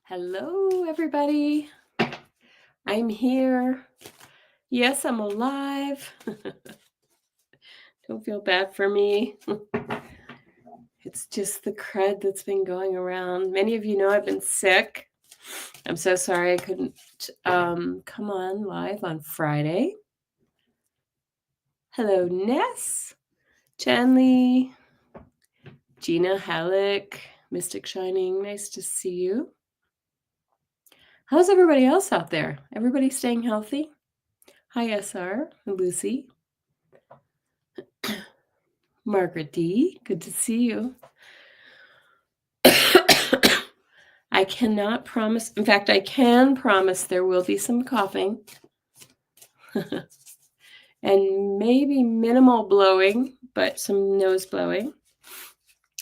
Hello, everybody. I'm here. Yes, I'm alive. Don't feel bad for me. It's just the crud that's been going around. Many of you know I've been sick. I'm so sorry I couldn't come on live on Friday. Hello, Ness, Chanley, Gina Halleck, Mystic Shining. Nice to see you. How's everybody else out there? Everybody staying healthy? Hi, SR, Lucy. Margaret D, good to see you. I cannot promise, in fact, I can promise there will be some coughing and maybe minimal blowing, but some nose blowing.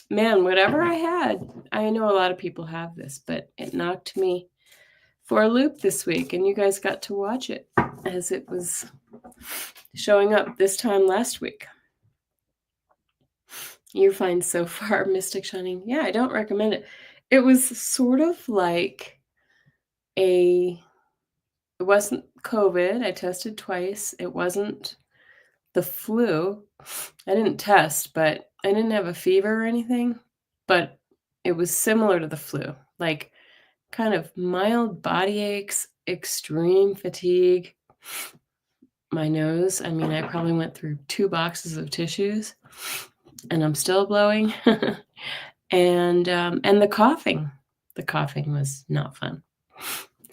Man, whatever I had, I know a lot of people have this, but it knocked me for a loop this week, and you guys got to watch it as it was showing up this time last week. You're fine so far, Mystic Shining. Yeah, I don't recommend it. It was sort of like it wasn't COVID. I tested twice. It wasn't the flu. I didn't test, but I didn't have a fever or anything, but it was similar to the flu, like kind of mild body aches, extreme fatigue. My nose, I mean, I probably went through 2 boxes of tissues and I'm still blowing. and the coughing was not fun.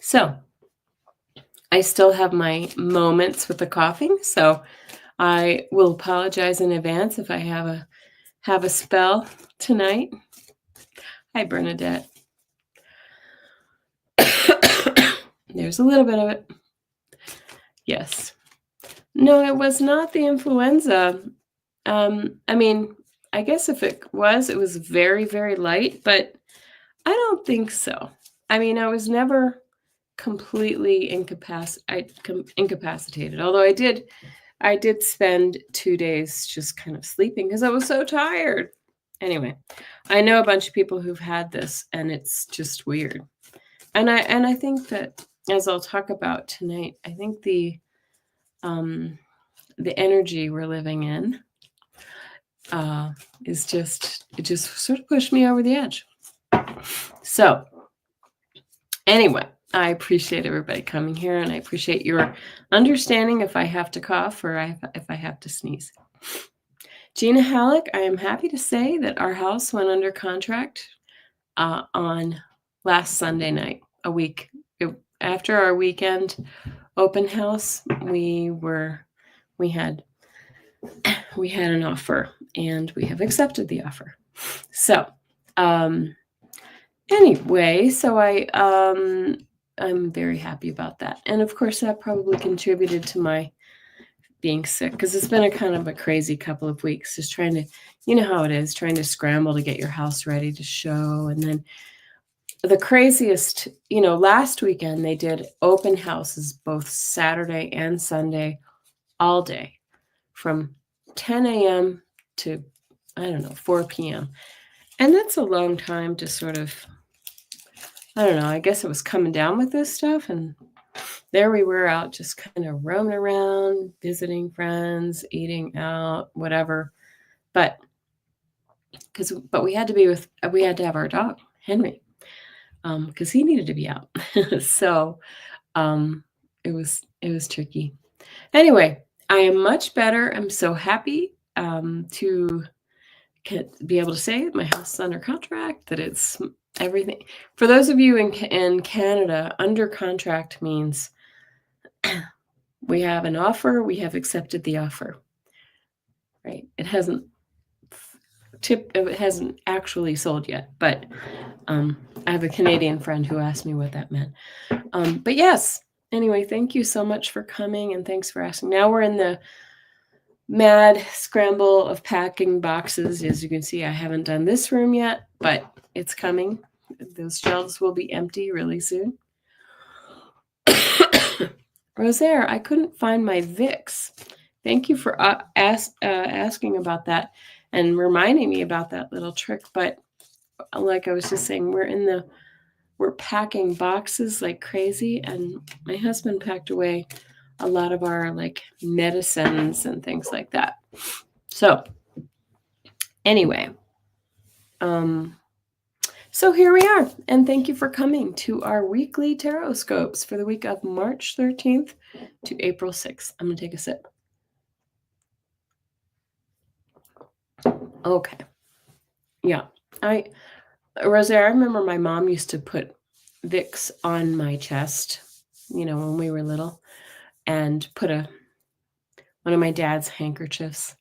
So I still have my moments with the coughing, so I will apologize in advance if I have a spell tonight. Hi, Bernadette. There's a little bit of it. Yes. No, it was not the influenza. I mean, I guess if it was very, very light, but I don't think so. I mean, I was never completely incapacitated, although I did spend 2 days just kind of sleeping because I was so tired. Anyway, I know a bunch of people who've had this, and it's just weird. And I think that, as I'll talk about tonight, I think the energy we're living in is just sort of pushed me over the edge. So anyway, I appreciate everybody coming here, and I appreciate your understanding if I have to cough or if I have to sneeze. Gina Halleck, I am happy to say that our house went under contract on last Sunday night, a week after our weekend open house. We had an offer, and we have accepted the offer. So anyway, so I'm very happy about that. And of course, that probably contributed to my being sick, because it's been a kind of a crazy couple of weeks, just trying to, you know how it is, trying to scramble to get your house ready to show. And then the craziest, last weekend they did open houses both Saturday and Sunday, all day, from 10 a.m. to, 4 p.m. And that's a long time to sort of, I guess it was coming down with this stuff. And there we were out just kind of roaming around, visiting friends, eating out, whatever. But we had to have our dog, Henry, because he needed to be out. So it was tricky. Anyway, I am much better. I'm so happy to be able to say my house is under contract, that it's everything. For those of you in Canada, under contract means we have an offer, we have accepted the offer, right? It hasn't actually sold yet, but I have a Canadian friend who asked me what that meant. But yes, anyway, thank you so much for coming, and thanks for asking. Now we're in the mad scramble of packing boxes. As you can see, I haven't done this room yet, but it's coming. Those shelves will be empty really soon. Rosaire, I couldn't find my Vicks. Thank you for asking about that and reminding me about that little trick. But like I was just saying, we're in the we're packing boxes like crazy, and my husband packed away a lot of our like medicines and things like that. So anyway, so here we are, and thank you for coming to our weekly TarotScopes for the week of March 13th to April 6th. I'm going to take a sip. Okay. Yeah. Rosaire, I remember my mom used to put Vicks on my chest, when we were little, and put one of my dad's handkerchiefs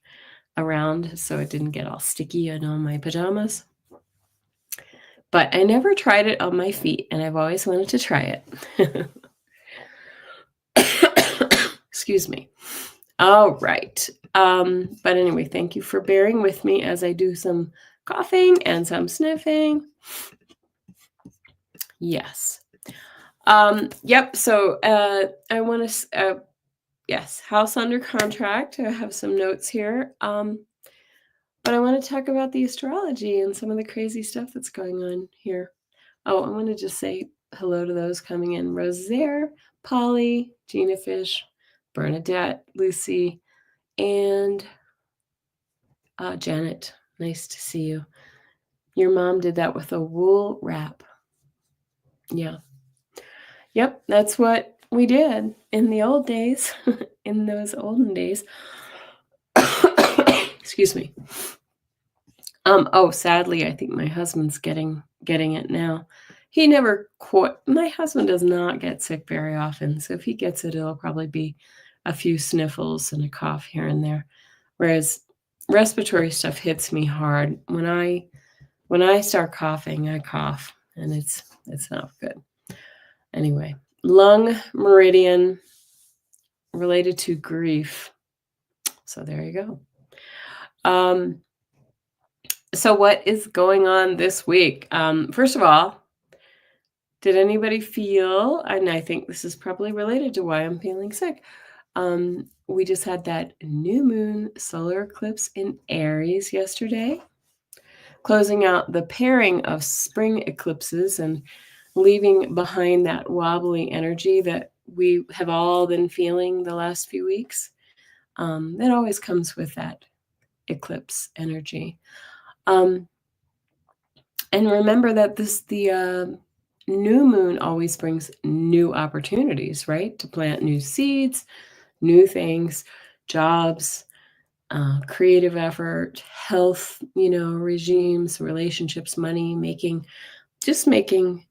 around so it didn't get all sticky on my pajamas. But I never tried it on my feet, and I've always wanted to try it. Excuse me. All right. But anyway, thank you for bearing with me as I do some coughing and some sniffing. Yes. Yep. So I want to, yes, house under contract. I have some notes here. But I want to talk about the astrology and some of the crazy stuff that's going on here. Oh, I want to just say hello to those coming in. Rosaire, Polly, Gina Fish, Bernadette, Lucy, and Janet. Nice to see you. Your mom did that with a wool wrap. Yeah. Yep, that's what we did in the old days, in those olden days. Excuse me. Sadly, I think my husband's getting it now. He never my husband does not get sick very often. So if he gets it, it'll probably be a few sniffles and a cough here and there. Whereas respiratory stuff hits me hard. When I start coughing, I cough, and it's not good. Anyway, lung meridian related to grief. So there you go. So what is going on this week? First of all, did anybody feel, and I think this is probably related to why I'm feeling sick, we just had that new moon solar eclipse in Aries yesterday, closing out the pairing of spring eclipses and leaving behind that wobbly energy that we have all been feeling the last few weeks. That always comes with that eclipse energy. And remember that the new moon always brings new opportunities, right? To plant new seeds, new things, jobs, creative effort, health, regimes, relationships, money, making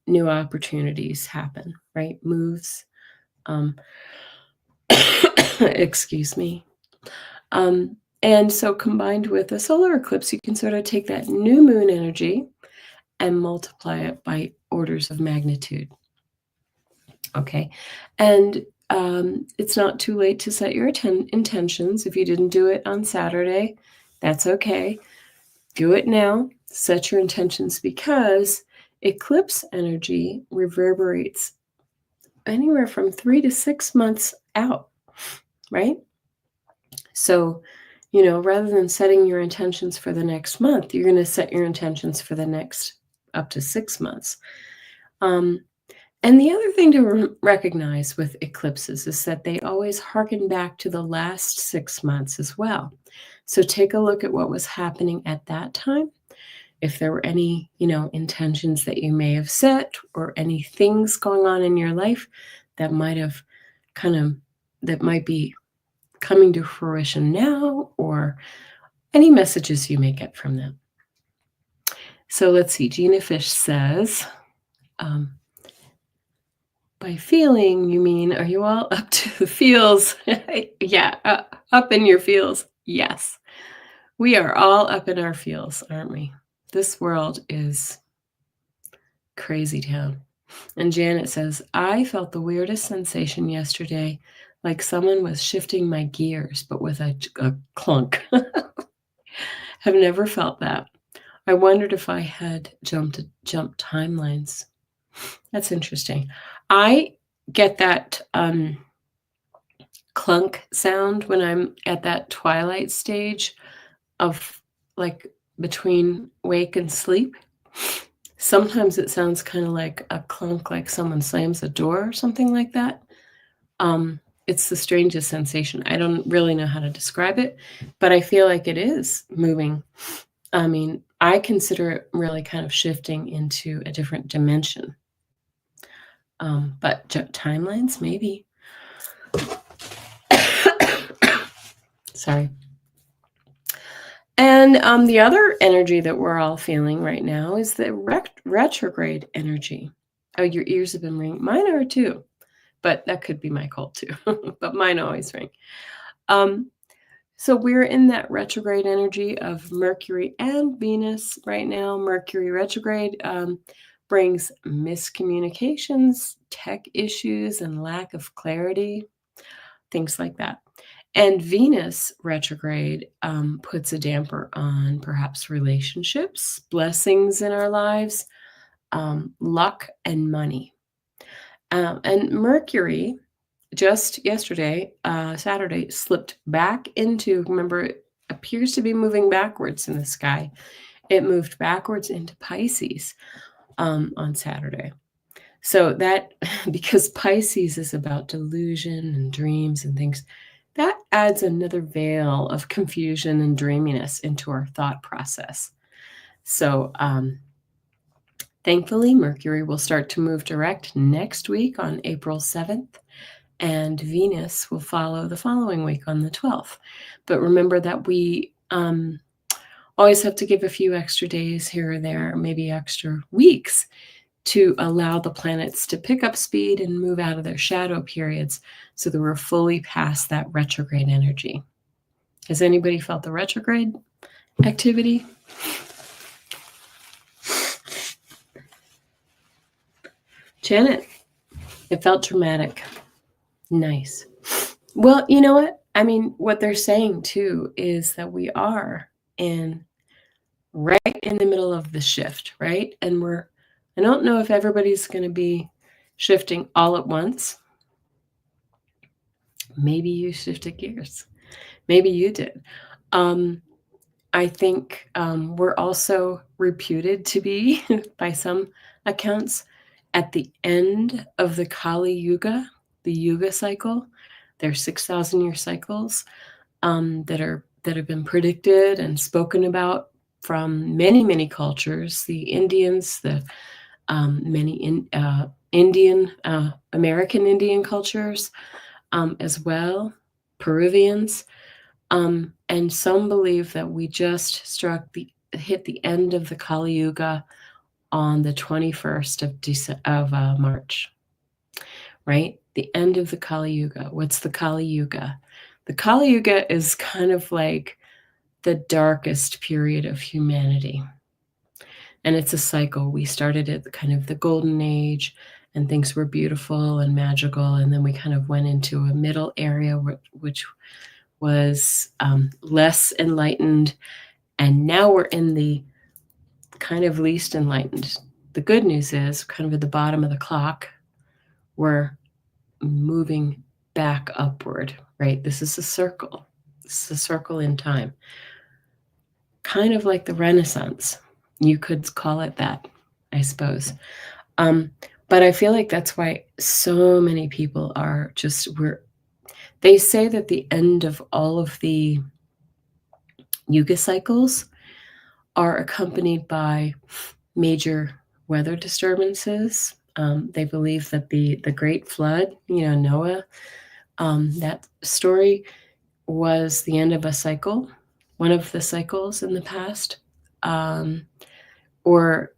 new opportunities happen, right? Moves. Excuse me. And so combined with the solar eclipse, you can sort of take that new moon energy and multiply it by orders of magnitude. Okay. And it's not too late to set your intentions. If you didn't do it on Saturday, that's okay. Do it now. Set your intentions, because eclipse energy reverberates anywhere from 3 to 6 months out, right? So, rather than setting your intentions for the next month, you're going to set your intentions for the next up to 6 months. And the other thing to recognize with eclipses is that they always harken back to the last 6 months as well. So take a look at what was happening at that time. If there were any, intentions that you may have set, or any things going on in your life that might be coming to fruition now, or any messages you may get from them. So let's see. Gina Fish says, by feeling, you mean, are you all up to the feels? Yeah, up in your feels. Yes. We are all up in our feels, aren't we? This world is crazy town. And Janet says, I felt the weirdest sensation yesterday, like someone was shifting my gears, but with a clunk. Have never felt that. I wondered if I had jumped timelines. That's interesting. I get that clunk sound when I'm at that twilight stage of like between wake and sleep. Sometimes it sounds kind of like a clunk, like someone slams a door or something like that. It's the strangest sensation. I don't really know how to describe it, but I feel like it is moving. I mean, I consider it really kind of shifting into a different dimension. But timelines, maybe. Sorry. And the other energy that we're all feeling right now is the retrograde energy. Oh, your ears have been ringing. Mine are too, but that could be my cold too. But mine always ring. So we're in that retrograde energy of Mercury and Venus right now. Mercury retrograde brings miscommunications, tech issues, and lack of clarity, things like that. And Venus retrograde puts a damper on perhaps relationships, blessings in our lives, luck, and money. And Mercury just yesterday, Saturday, slipped back into, remember, it appears to be moving backwards in the sky. It moved backwards into Pisces on Saturday. So that, because Pisces is about delusion and dreams and things, that adds another veil of confusion and dreaminess into our thought process. So thankfully, Mercury will start to move direct next week on April 7th. And Venus will follow the following week on the 12th. But remember that we always have to give a few extra days here or there, maybe extra weeks, to allow the planets to pick up speed and move out of their shadow periods so that we're fully past that retrograde energy. Has anybody felt the retrograde activity? Janet, it felt dramatic. Nice. Well, you know what? I mean, what they're saying too is that we are right in the middle of the shift, right? And I don't know if everybody's going to be shifting all at once. Maybe you shifted gears. Maybe you did. I think we're also reputed to be, by some accounts, at the end of the Kali Yuga, the Yuga cycle. There's 6,000-year cycles that have been predicted and spoken about from many, many cultures. The Indians, the many American Indian cultures as well, Peruvians. And some believe that we just hit the end of the Kali Yuga on the 21st of March, right? The end of the Kali Yuga. What's the Kali Yuga? The Kali Yuga is kind of like the darkest period of humanity. And it's a cycle. We started at kind of the golden age, and things were beautiful and magical. And then we kind of went into a middle area, which was less enlightened. And now we're in the kind of least enlightened. The good news is, kind of at the bottom of the clock, we're moving back upward, right? This is a circle. This is a circle in time. Kind of like the Renaissance. You could call it that, I suppose. But I feel like that's why so many people are they say that the end of all of the Yuga cycles are accompanied by major weather disturbances. They believe that the Great Flood, Noah, that story was the end of a cycle, one of the cycles in the past. Or,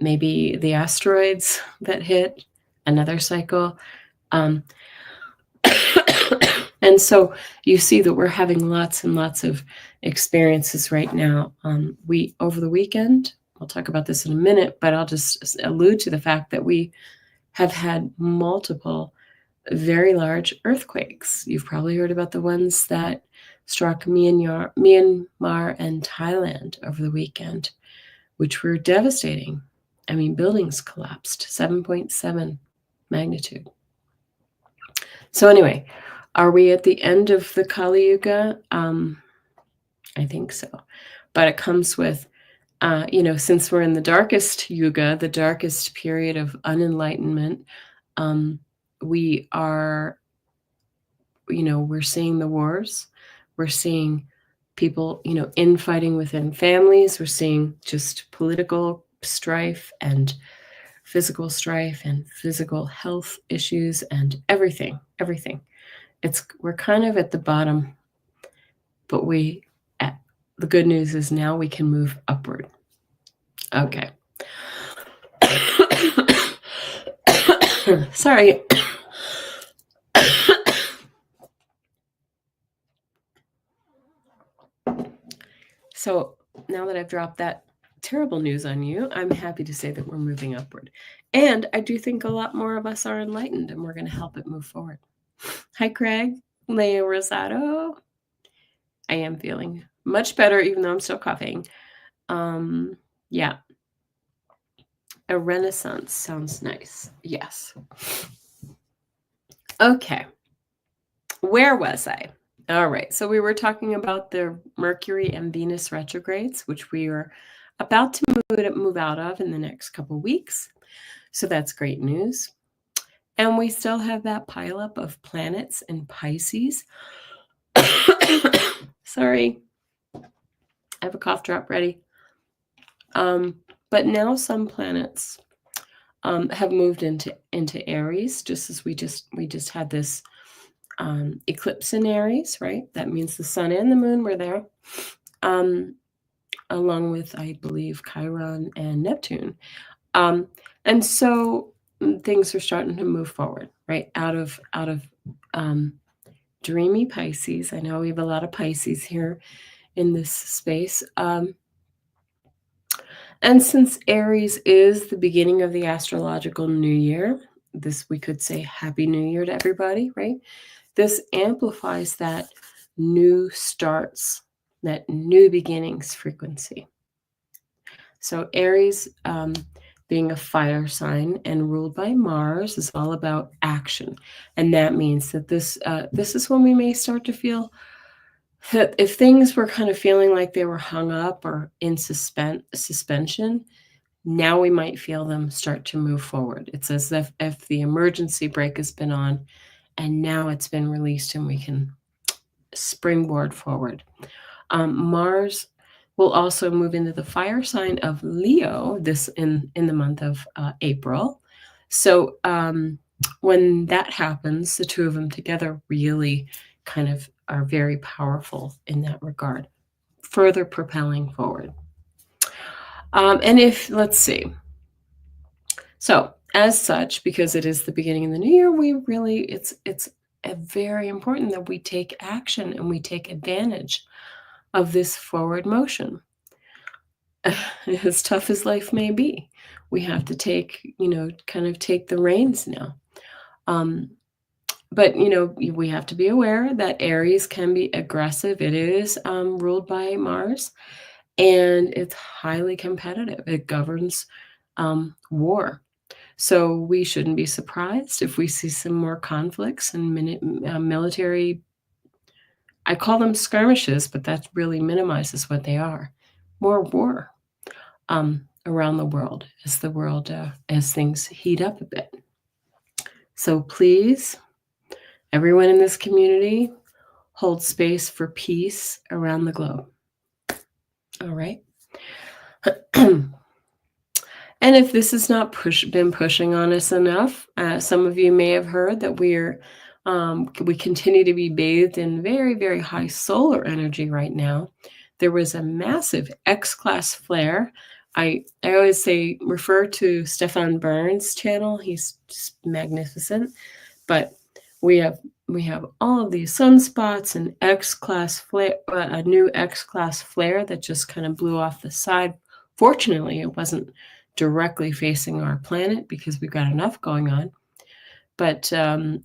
maybe the asteroids that hit, another cycle. And so you see that we're having lots and lots of experiences right now. Over the weekend, we'll talk about this in a minute, but I'll just allude to the fact that we have had multiple very large earthquakes. You've probably heard about the ones that struck Myanmar and Thailand over the weekend, which were devastating. I mean, buildings collapsed, 7.7 magnitude. So anyway, are we at the end of the Kali Yuga? I think so. But it comes with Since we're in the darkest yuga, the darkest period of unenlightenment, we are, we're seeing the wars. We're seeing people, infighting within families. We're seeing just political strife and physical strife and physical health issues and everything. We're kind of at the bottom, but the good news is now we can move upward. Okay. Sorry. So now that I've dropped that terrible news on you, I'm happy to say that we're moving upward. And I do think a lot more of us are enlightened, and we're going to help it move forward. Hi, Craig. Leo Rosado. I am feeling much better, even though I'm still coughing. Yeah. A renaissance sounds nice. Yes. Okay. Where was I? All right. So we were talking about the Mercury and Venus retrogrades, which we are about to move out of in the next couple of weeks. So that's great news. And we still have that pileup of planets in Pisces. Sorry. I have a cough drop ready. But now some planets have moved into Aries, just as we just had this eclipse in Aries, right? That means the sun and the moon were there, along with, I believe, Chiron and Neptune. And so things are starting to move forward, right? Out of dreamy Pisces. I know we have a lot of Pisces here in this space. And since Aries is the beginning of the astrological new year, we could say Happy New Year to everybody, right? This amplifies that new starts, that new beginnings frequency. So Aries, being a fire sign and ruled by Mars, is all about action. And that means that this is when we may start to feel that if things were kind of feeling like they were hung up or in suspension, now we might feel them start to move forward. It's as if the emergency brake has been on and now it's been released and we can springboard forward. Mars will also move into the fire sign of Leo this in the month of April. So when that happens, the two of them together really kind of are very powerful in that regard, further propelling forward. And let's see. So as such, because it is the beginning of the new year, it's very important that we take action and we take advantage of this forward motion. As tough as life may be, we have to take the reins now. But, we have to be aware that Aries can be aggressive. It is ruled by Mars, and it's highly competitive. It governs war. So we shouldn't be surprised if we see some more conflicts and military, I call them skirmishes, but that really minimizes what they are. More war around the world as things heat up a bit. So please, everyone in this community, hold space for peace around the globe. All right. And if this has not been pushing on us enough, some of you may have heard that we continue to be bathed in very, very high solar energy right now. There was a massive X-class flare. I always say refer to Stefan Burns' channel. He's just magnificent. But we have all of these sunspots and X-class flare, a new X-class flare that just kind of blew off the side. Fortunately, it wasn't directly facing our planet because we've got enough going on. But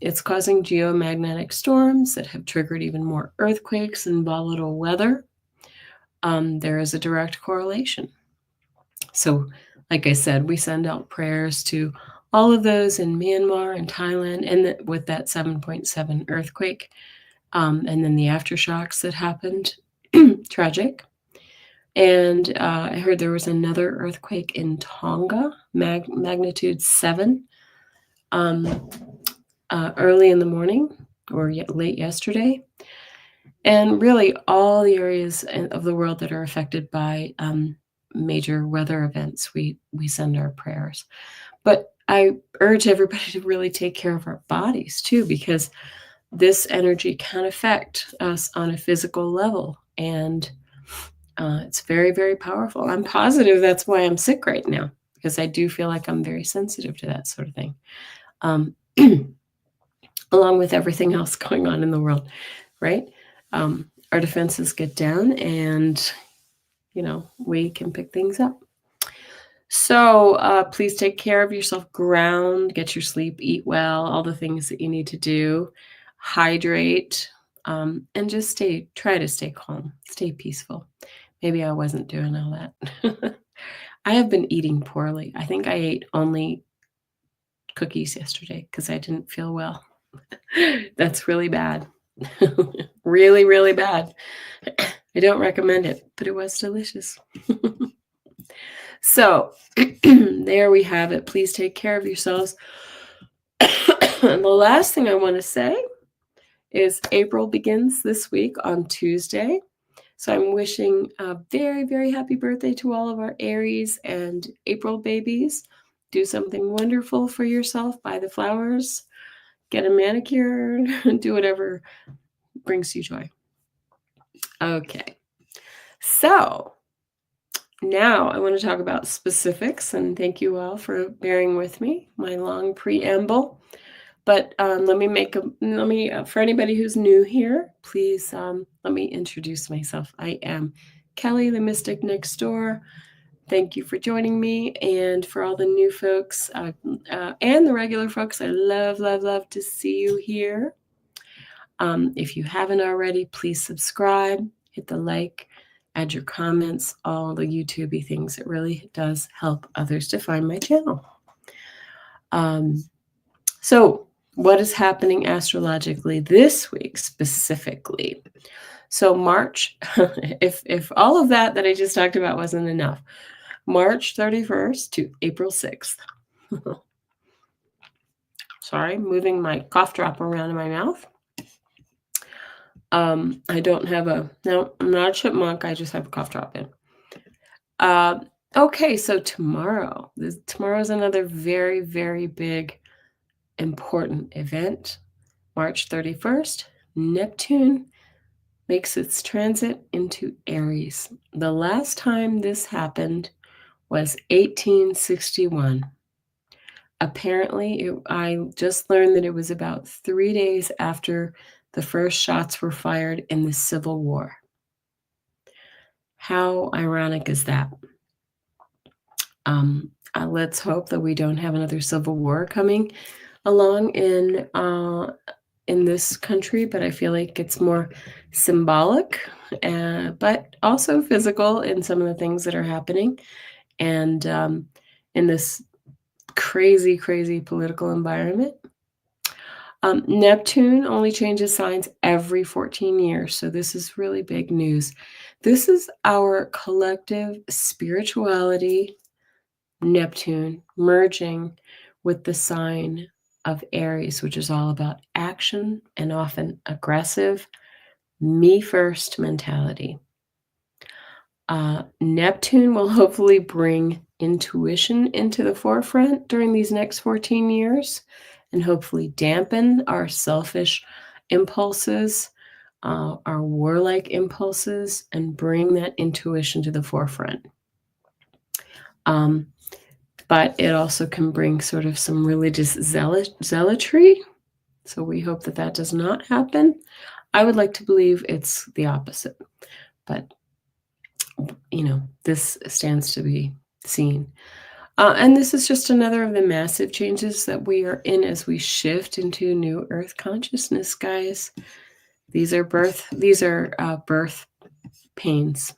it's causing geomagnetic storms that have triggered even more earthquakes and volatile weather. There is a direct correlation. So, like I said, we send out prayers to all of those in Myanmar and Thailand, and with that 7.7 earthquake, and then the aftershocks that happened, tragic. And I heard there was another earthquake in Tonga, magnitude 7, early in the morning or late yesterday. And really all the areas of the world that are affected by major weather events, we send our prayers. But I urge everybody to really take care of our bodies too, because this energy can affect us on a physical level. And it's very, very powerful. I'm positive that's why I'm sick right now, because I do feel like I'm very sensitive to that sort of thing. Along with everything else going on in the world, right? Our defenses get down and, we can pick things up. So please take care of yourself, ground, get your sleep, eat well, all the things that you need to do, hydrate, and just try to stay calm, stay peaceful. Maybe I wasn't doing all that. I have been eating poorly. I think I ate only cookies yesterday because I didn't feel well. That's really bad. Really, really bad. I don't recommend it, but it was delicious. So there we have it. Please take care of yourselves. And the last thing I want to say is April begins this week on Tuesday. So I'm wishing a very, very happy birthday to all of our Aries and April babies. Do something wonderful for yourself. Buy the flowers, get a manicure, do whatever brings you joy. Okay. So now I want to talk about specifics, and thank you all for bearing with me, my long preamble. But let me for anybody who's new here, please let me introduce myself. I am Kelly, the Mystic Next Door. Thank you for joining me, and for all the new folks and the regular folks, I love, love, love to see you here. If you haven't already, please subscribe, hit the like, add your comments, all the YouTube-y things. It really does help others to find my channel. So what is happening astrologically this week specifically? So March, if all of that I just talked about wasn't enough, March 31st to April 6th. Sorry, moving my cough drop around in my mouth. I don't have no, I'm not a chipmunk. I just have a cough drop in. Okay, so tomorrow is another very, very big, important event. March 31st, Neptune makes its transit into Aries. The last time this happened was 1861. Apparently, I just learned that it was about 3 days after the first shots were fired in the Civil War. How ironic is that? Let's hope that we don't have another civil war coming along in this country, but I feel like it's more symbolic, but also physical in some of the things that are happening. And in this crazy, crazy political environment. Neptune only changes signs every 14 years, so this is really big news. This is our collective spirituality, Neptune, merging with the sign of Aries, which is all about action and often aggressive, me-first mentality. Neptune will hopefully bring intuition into the forefront during these next 14 years and hopefully dampen our selfish impulses, our warlike impulses, and bring that intuition to the forefront. But it also can bring sort of some religious zealotry. So we hope that does not happen. I would like to believe it's the opposite. But, this stands to be seen. And this is just another of the massive changes that we are in as we shift into new Earth consciousness, guys. These are birth pains,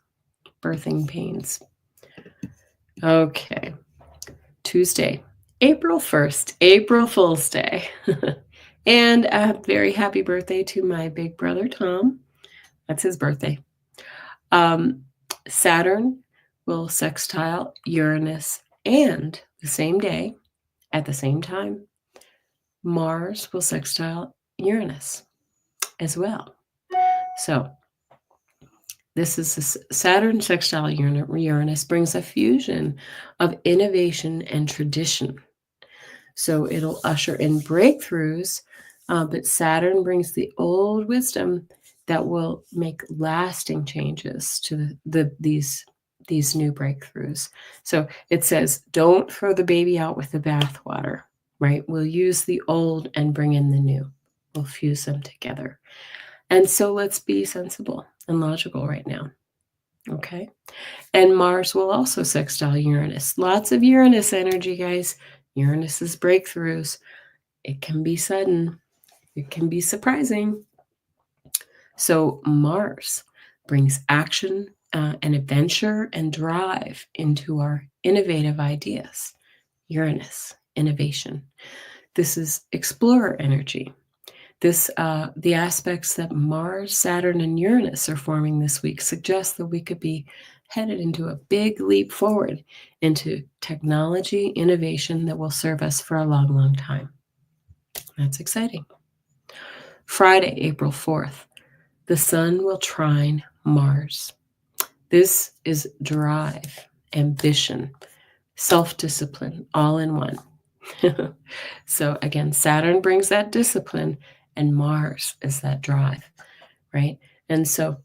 birthing pains. Okay. Tuesday, April 1st, April Fool's Day. And a very happy birthday to my big brother, Tom. That's his birthday. Saturn will sextile Uranus, and the same day, at the same time, Mars will sextile Uranus as well. So this is Saturn sextile Uranus brings a fusion of innovation and tradition. So it'll usher in breakthroughs, but Saturn brings the old wisdom that will make lasting changes to these new breakthroughs. So it says, don't throw the baby out with the bathwater, right? We'll use the old and bring in the new. We'll fuse them together. And so let's be sensible and logical right now. Okay. And Mars will also sextile Uranus. Lots of Uranus energy, guys. Uranus's breakthroughs. It can be sudden. It can be surprising. So Mars brings action and adventure and drive into our innovative ideas. Uranus, innovation. This is explorer energy. The aspects that Mars, Saturn, and Uranus are forming this week suggest that we could be headed into a big leap forward into technology innovation that will serve us for a long, long time. That's exciting. Friday, April 4th, the Sun will trine Mars. This is drive, ambition, self-discipline, all in one. So again, Saturn brings that discipline, and Mars is that drive, right? And so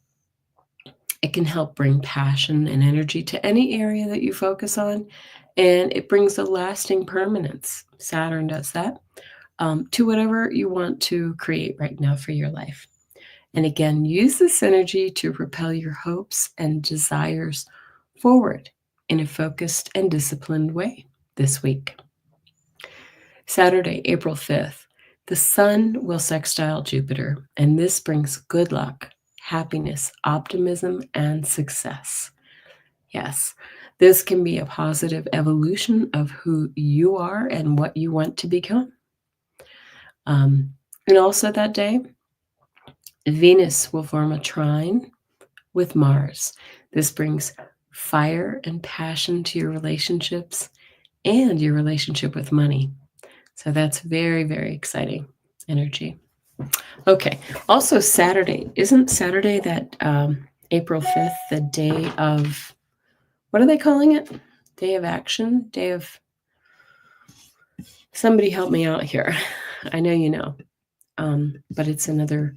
it can help bring passion and energy to any area that you focus on, and it brings a lasting permanence. Saturn does that to whatever you want to create right now for your life. And again, use this energy to propel your hopes and desires forward in a focused and disciplined way this week. Saturday, April 5th, the Sun will sextile Jupiter, and this brings good luck, happiness, optimism, and success. Yes, this can be a positive evolution of who you are and what you want to become. And also that day, Venus will form a trine with Mars. This brings fire and passion to your relationships and your relationship with money. So that's very, very exciting energy. Okay. Also Saturday. Isn't Saturday that April 5th, the day of, what are they calling it? Day of action? Day of, somebody help me out here. I know you know. But it's another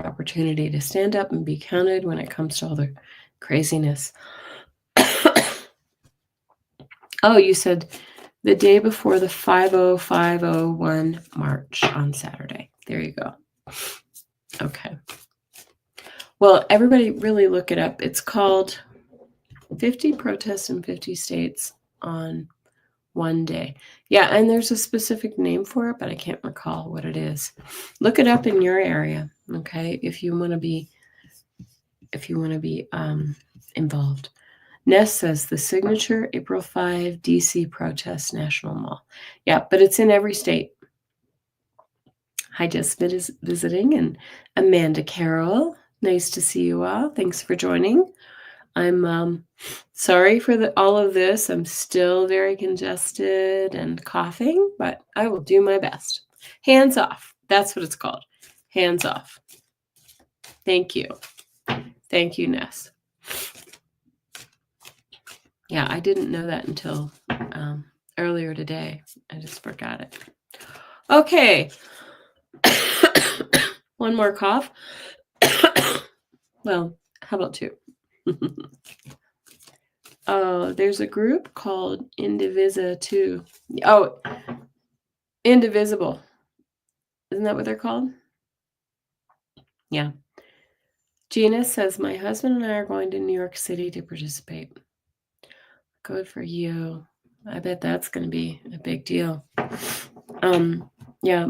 opportunity to stand up and be counted when it comes to all the craziness. Oh, you said the day before the 50501 march on Saturday. There you go. Okay. Well, everybody really look it up. It's called 50 Protests in 50 States on One Day. Yeah, and there's a specific name for it, but I can't recall what it is. Look it up in your area, okay, if you want to be involved. Ness says the signature April 5 DC protest National Mall. Yeah, but it's in every state. Hi, just visiting, and Amanda Carroll. Nice to see you all. Thanks for joining. I'm sorry for all of this. I'm still very congested and coughing, but I will do my best. Hands off. That's what it's called. Hands off. Thank you. Thank you, Ness. Yeah, I didn't know that until earlier today. I just forgot it. Okay. One more cough. Well, how about two? There's a group called Indivisible. Oh, Indivisible. Isn't that what they're called? Yeah. Gina says, my husband and I are going to New York City to participate. Good for you. I bet that's going to be a big deal. Yeah,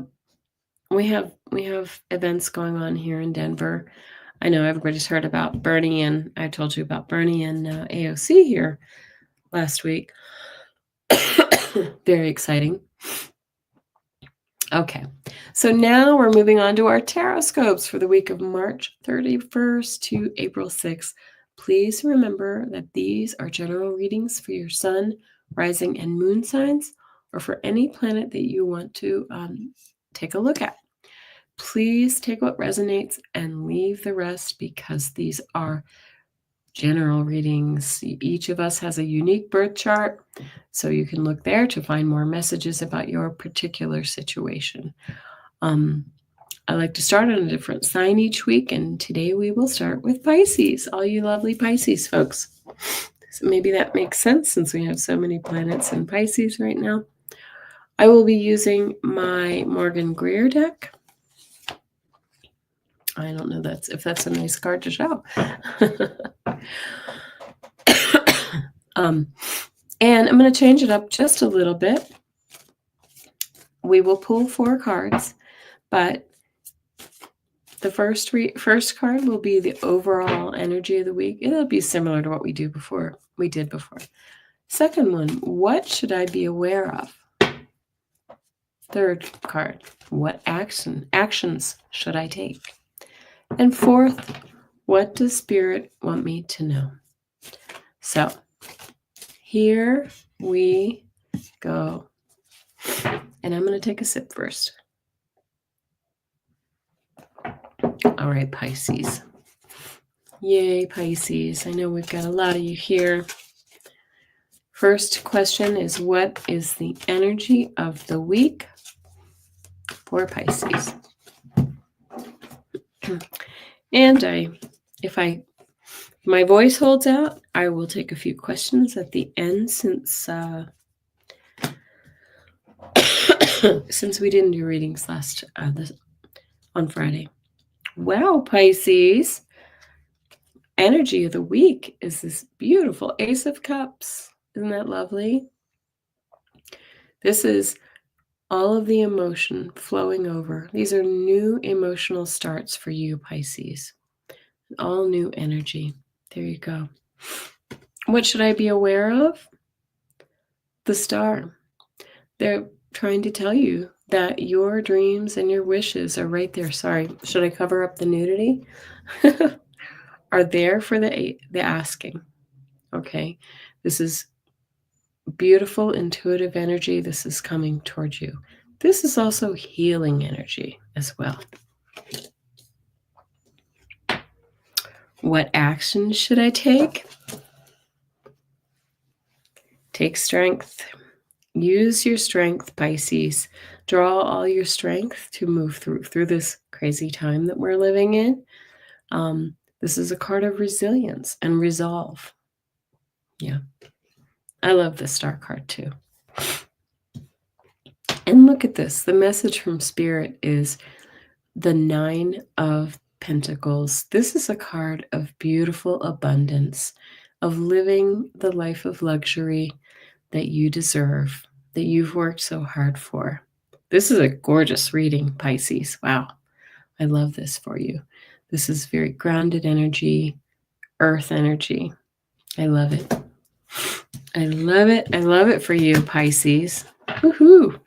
we have events going on here in Denver. I know everybody's heard about Bernie, and I told you about Bernie and AOC here last week. Very exciting. Okay, so now we're moving on to our TarotScopes for the week of March 31st to April 6th. Please remember that these are general readings for your sun, rising, and moon signs, or for any planet that you want to take a look at. Please take what resonates and leave the rest, because these are general readings. Each of us has a unique birth chart, so you can look there to find more messages about your particular situation. I like to start on a different sign each week, and today we will start with Pisces, all you lovely Pisces folks. So maybe that makes sense since we have so many planets in Pisces right now. I will be using my Morgan Greer deck. I don't know if that's a nice card to show. And I'm going to change it up just a little bit. We will pull 4 cards, but the first card will be the overall energy of the week. It'll be similar to what we did before. Second one, what should I be aware of? Third card, what actions should I take? And fourth, what does Spirit want me to know? So here we go. And I'm going to take a sip first. All right, Pisces. Yay, Pisces. I know we've got a lot of you here. First question is, what is the energy of the week for Pisces? And if my voice holds out, I will take a few questions at the end, since since we didn't do readings on Friday. Wow, Pisces. Energy of the week is this beautiful Ace of Cups. Isn't that lovely? This is all of the emotion flowing over. These are new emotional starts for you, Pisces. All new energy. There you go. What should I be aware of? The Star. They're trying to tell you that your dreams and your wishes are right there. Sorry, should I cover up the nudity? Are there for the asking. Okay, this is beautiful, intuitive energy. This is coming towards you. This is also healing energy as well. What action should I take? Take strength. Use your strength, Pisces. Draw all your strength to move through this crazy time that we're living in. This is a card of resilience and resolve. Yeah. I love the Star card too. And look at this. The message from Spirit is the 9 of Pentacles. This is a card of beautiful abundance, of living the life of luxury that you deserve, that you've worked so hard for. This is a gorgeous reading, Pisces. Wow. I love this for you. This is very grounded energy, earth energy. I love it. I love it. I love it for you, Pisces. Woohoo.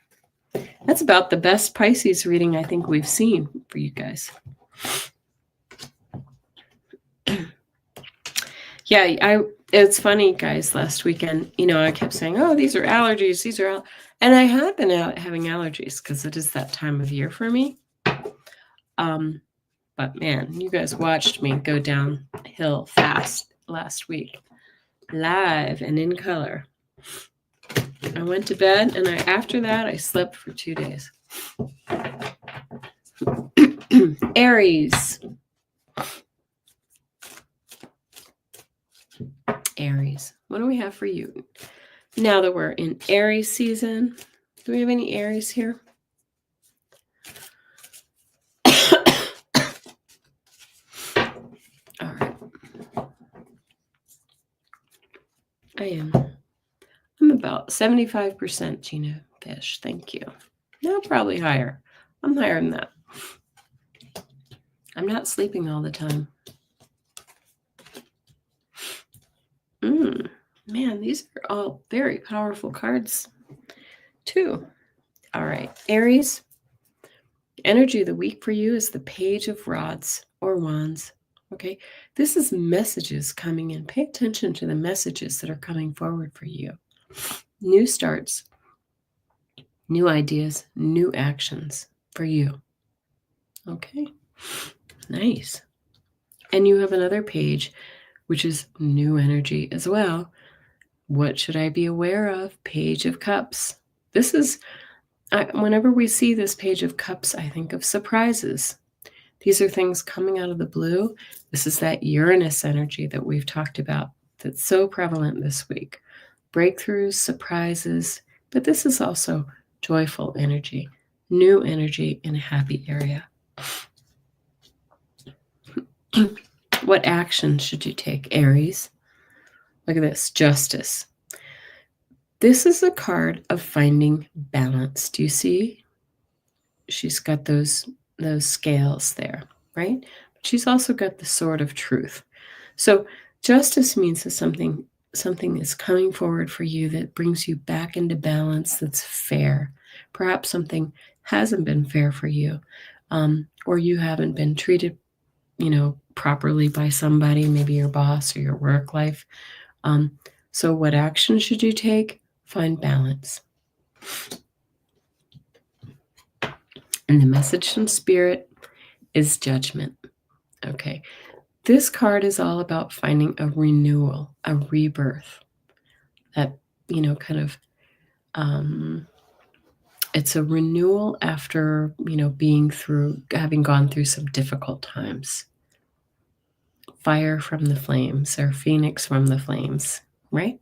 That's about the best Pisces reading I think we've seen for you guys. Yeah, it's funny, guys, last weekend, I kept saying, oh, these are allergies. And I have been out having allergies because it is that time of year for me. But man, you guys watched me go downhill fast last week, live and in color. I went to bed, and after that, I slept for 2 days. Aries. Aries. What do we have for you? Now that we're in Aries season, do we have any Aries here? All right. I'm about 75% Gina Fish. Thank you. No, probably higher. I'm higher than that. I'm not sleeping all the time. Man, these are all very powerful cards, too. All right, Aries. Energy of the week for you is the Page of Rods or Wands. Okay, this is messages coming in. Pay attention to the messages that are coming forward for you. New starts, new ideas, new actions for you. Okay, nice. And you have another page, which is new energy as well. What should I be aware of? Page of Cups. This is, whenever we see this Page of Cups, I think of surprises. These are things coming out of the blue. This is that Uranus energy that we've talked about that's so prevalent this week. Breakthroughs, surprises, but this is also joyful energy, new energy in a happy area. What action should you take, Aries? Look at this, Justice. This is a card of finding balance. Do you see? She's got those scales there, right? But she's also got the sword of truth. So justice means that something is coming forward for you that brings you back into balance, that's fair. Perhaps something hasn't been fair for you, or you haven't been treated, properly by somebody, maybe your boss or your work life. So what action should you take? Find balance. And the message from Spirit is Judgment. Okay. This card is all about finding a renewal, a rebirth. That, kind of, it's a renewal after, having gone through some difficult times. Fire from the flames, or phoenix from the flames, right?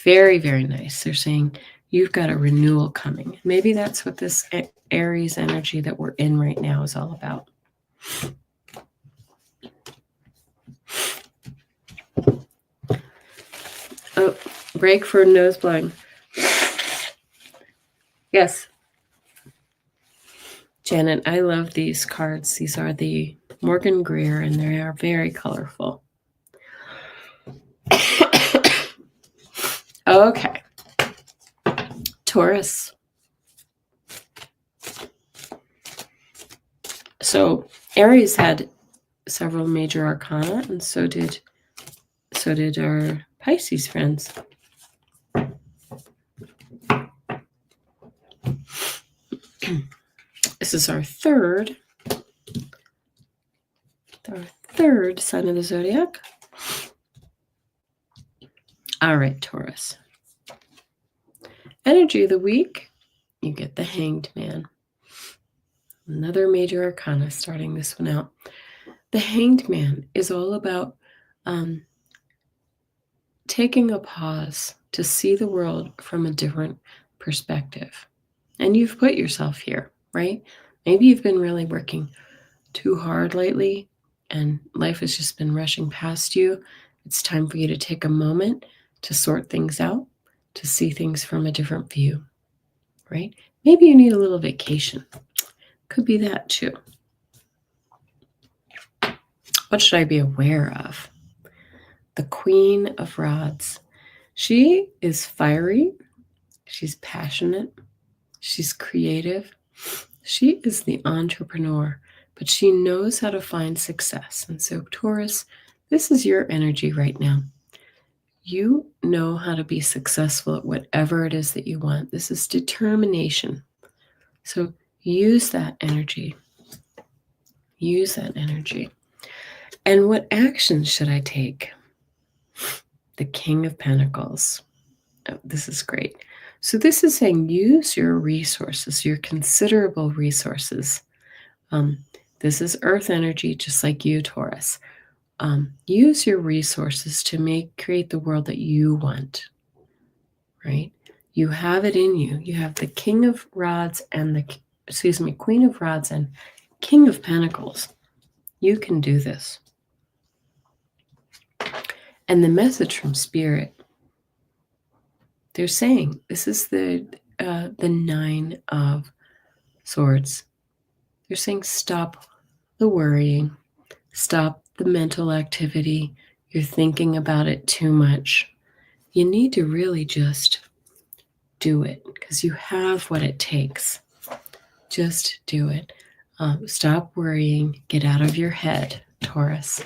Very, very nice. They're saying you've got a renewal coming. Maybe that's what this Aries energy that we're in right now is all about. Oh, break for nose blowing. Yes. Janet, I love these cards. These are the Morgan Greer, and they are very colorful. Okay. Taurus. So Aries had several major arcana, and so did our Pisces friends. This is our third sign of the zodiac. All right, Taurus. Energy of the week, you get the Hanged Man. Another major arcana starting this one out. The Hanged Man is all about taking a pause to see the world from a different perspective. And you've put yourself here, right? Maybe you've been really working too hard lately and life has just been rushing past you. It's time for you to take a moment to sort things out, to see things from a different view, right? Maybe you need a little vacation. Could be that too. What should I be aware of? The Queen of Rods. She is fiery. She's passionate. She's creative. She is the entrepreneur, but she knows how to find success. And so, Taurus, this is your energy right now. You know how to be successful at whatever it is that you want. This is determination. So use that energy. Use that energy. And what action should I take? The King of Pentacles. Oh, this is great. So this is saying use your resources, your considerable resources. This is earth energy, just like you, Taurus. Use your resources to create the world that you want, right? You have it in you. You have the King of Rods and Queen of Rods and King of Pentacles. You can do this. And the message from Spirit, they're saying, this is the 9 of Swords. They're saying stop the worrying, stop the mental activity. You're thinking about it too much. You need to really just do it because you have what it takes. Just do it. Stop worrying. Get out of your head, Taurus.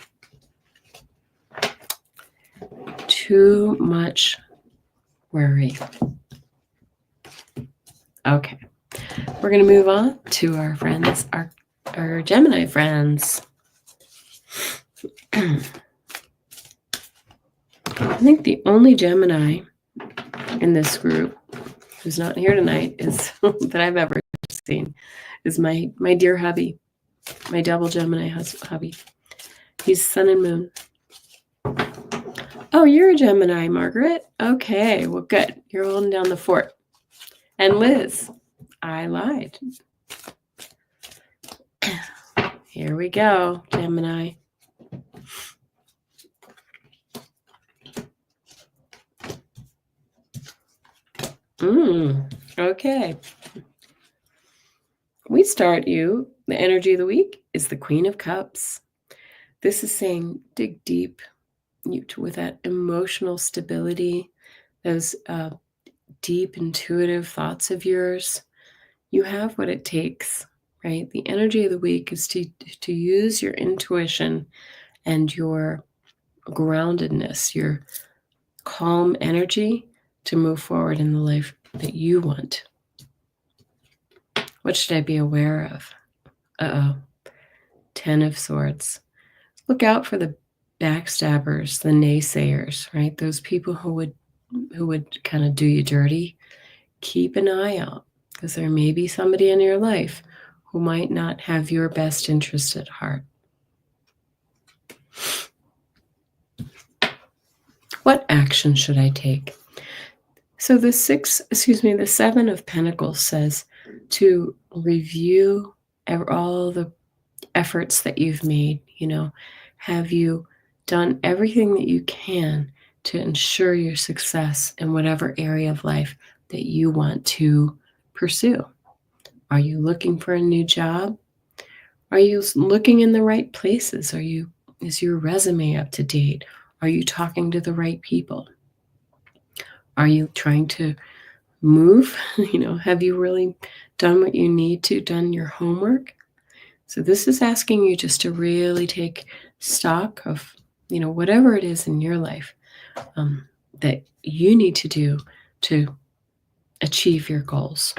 too much worry. Okay, we're going to move on to our friends, our Gemini friends. I think the only Gemini in this group who's not here tonight is that I've ever seen is my dear hubby, my double Gemini hubby. He's sun and moon. Oh, you're a Gemini, Margaret. Okay, well, good. You're holding down the fort. And Liz, I lied. Here we go, Gemini. Okay. We start you. The energy of the week is the Queen of Cups. This is saying dig deep with that emotional stability, those deep intuitive thoughts of yours. You have what it takes, right? The energy of the week is to use your intuition and your groundedness, your calm energy to move forward in the life that you want. What should I be aware of? Uh-oh. 10 of Swords. Look out for the backstabbers, the naysayers, right? Those people who would kind of do you dirty. Keep an eye out, because there may be somebody in your life who might not have your best interest at heart. What action should I take? So the 7 of Pentacles says to review all the efforts that you've made. Have you done everything that you can to ensure your success in whatever area of life that you want to pursue? Are you looking for a new job? Are you looking in the right places? Is your resume up to date? Are you talking to the right people? Are you trying to move? Have you really done what you need to, done your homework? So this is asking you just to really take stock of, whatever it is in your life that you need to do to achieve your goals.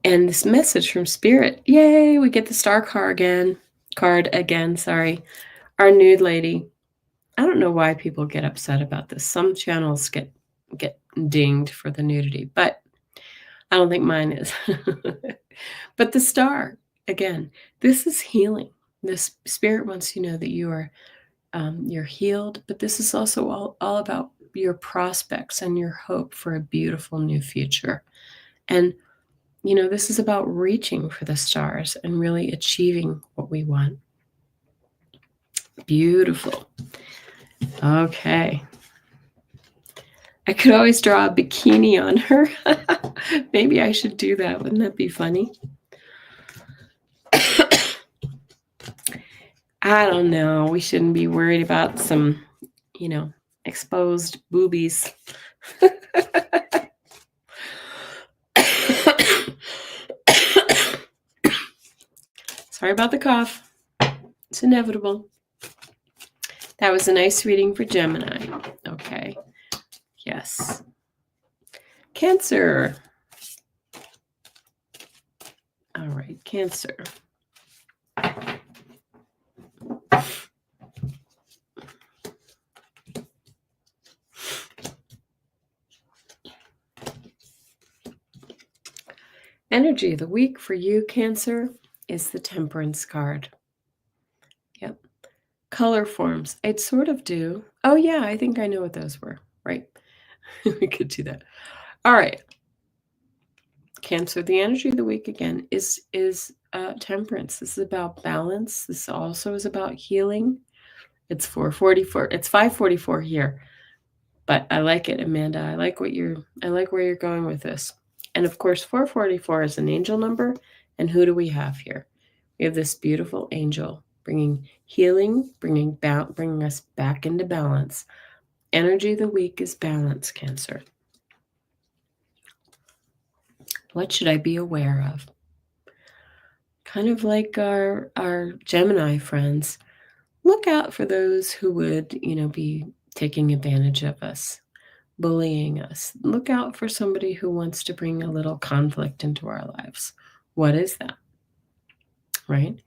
And this message from Spirit, yay, we get the star card again, sorry. Our nude lady. I don't know why people get upset about this. Some channels get dinged for the nudity, but I don't think mine is. But the star, again, this is healing. This Spirit wants you to know that you're healed, but this is also all about your prospects and your hope for a beautiful new future. And, this is about reaching for the stars and really achieving what we want. Beautiful. Okay. I could always draw a bikini on her. Maybe I should do that. Wouldn't that be funny? I don't know. We shouldn't be worried about some, exposed boobies. Sorry about the cough. It's inevitable. That was a nice reading for Gemini. Okay. Yes. Cancer. All right, Cancer. Energy of the week for you, Cancer, is the Temperance card. Yep. Color forms. I'd sort of do. Oh, yeah, I think I know what those were. Right. We could do that. All right. Cancer, the energy of the week, again, is Temperance. This is about balance. This also is about healing. It's 4:44. It's 5:44 here. But I like it, Amanda. I like where you're going with this. And of course, 444 is an angel number. And who do we have here? We have this beautiful angel bringing healing, bringing us back into balance. Energy of the week is balance, Cancer. What should I be aware of? Kind of like our Gemini friends, look out for those who would, be taking advantage of us, bullying us. Look out for somebody who wants to bring a little conflict into our lives. What is that? Right?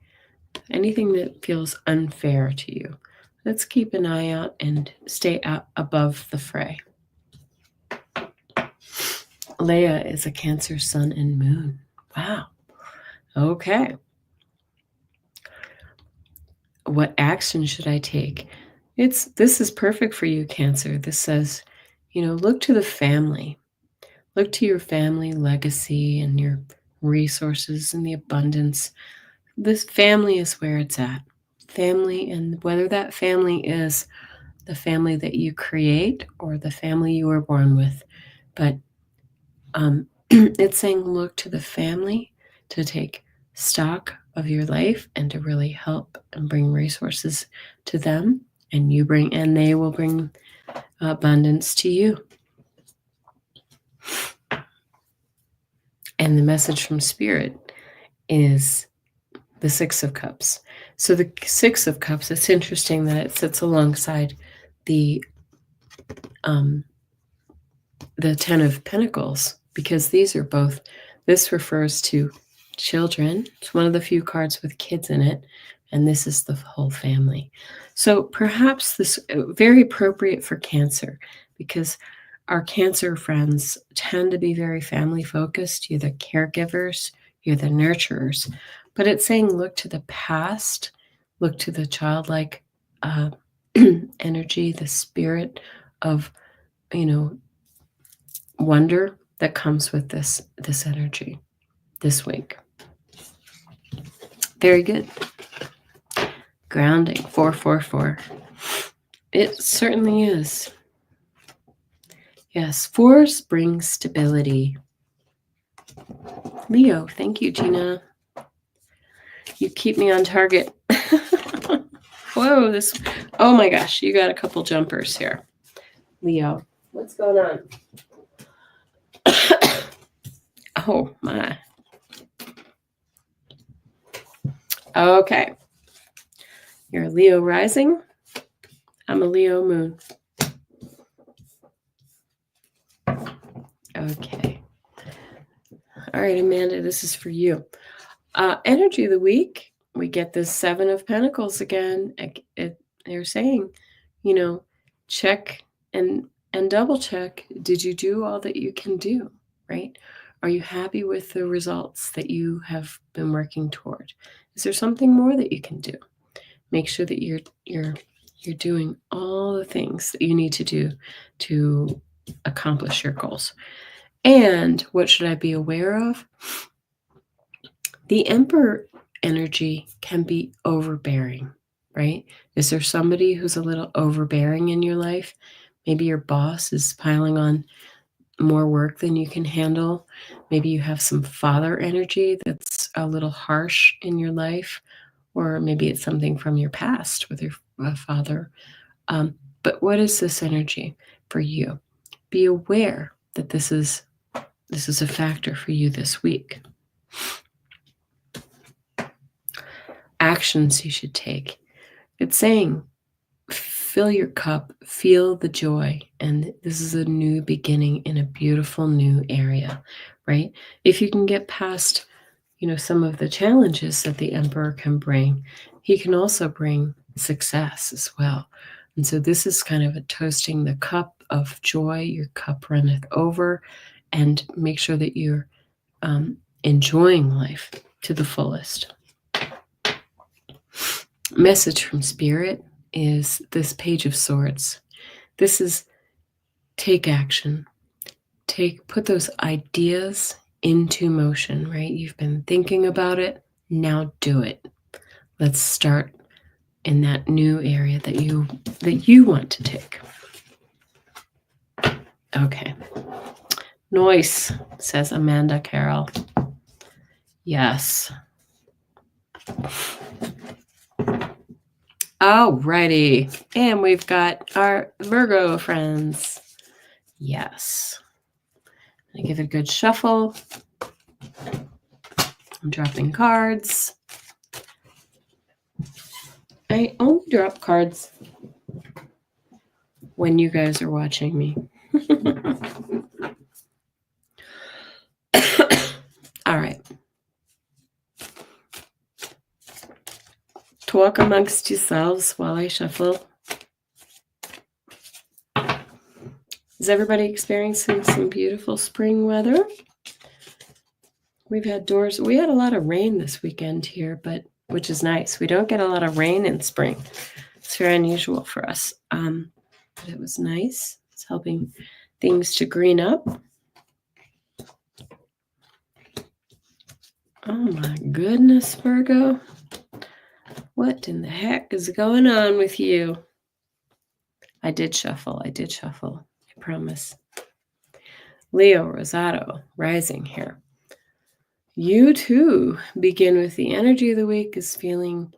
Anything that feels unfair to you. Let's keep an eye out and stay out above the fray. Leah is a Cancer sun and moon. Wow. Okay. What action should I take? This is perfect for you, Cancer. This says, look to the family. Look to your family legacy and your resources and the abundance. This family is where it's at. Family, and whether that family is the family that you create or the family you were born with. But it's saying look to the family to take stock of your life and to really help and bring resources to them, and they will bring abundance to you. And the message from Spirit is the Six of Cups. So the Six of Cups, it's interesting that it sits alongside the Ten of Pentacles, because this refers to children. It's one of the few cards with kids in it, and this is the whole family. So perhaps this very appropriate for Cancer, because our Cancer friends tend to be very family focused. You're the caregivers, you're the nurturers, but it's saying look to the past, look to the childlike energy, the spirit of wonder that comes with this energy this week. Very good. Grounding, 444. It certainly is. Yes, force brings stability. Leo, thank you, Gina. You keep me on target. Whoa, oh my gosh, you got a couple jumpers here. Leo, what's going on? Oh my. Okay. You're a Leo rising. I'm a Leo moon. Okay. All right, Amanda, this is for you. Energy of the week, we get this Seven of Pentacles again. They're saying, check and double check. Did you do all that you can do, right? Are you happy with the results that you have been working toward? Is there something more that you can do? Make sure that you're doing all the things that you need to do to accomplish your goals. And what should I be aware of? The Emperor energy can be overbearing, right? Is there somebody who's a little overbearing in your life? Maybe your boss is piling on more work than you can handle. Maybe you have some father energy that's a little harsh in your life, or maybe it's something from your past with your father. But what is this energy for you? Be aware that this is a factor for you this week. Actions you should take. It's saying, fill your cup, feel the joy, and this is a new beginning in a beautiful new area, right? If you can get past, some of the challenges that the Emperor can bring, he can also bring success as well. And so this is kind of a toasting the cup of joy. Your cup runneth over, and make sure that you're enjoying life to the fullest. Message from Spirit is this Page of Swords. This is take action. Put those ideas into motion, right? You've been thinking about it. Now do it. Let's start in that new area that you want to take. Okay. Noise, says Amanda Carroll. Yes. Alrighty. And we've got our Virgo friends. Yes. I give it a good shuffle. I'm dropping cards. I only drop cards when you guys are watching me. All right. Talk amongst yourselves while I shuffle. Is everybody experiencing some beautiful spring weather? We had a lot of rain this weekend here, which is nice. We don't get a lot of rain in spring. It's very unusual for us. But it was nice. It's helping things to green up. Oh my goodness, Virgo. What in the heck is going on with you? I did shuffle. I promise. Leo Rosato, rising here. You too begin with the energy of the week is feeling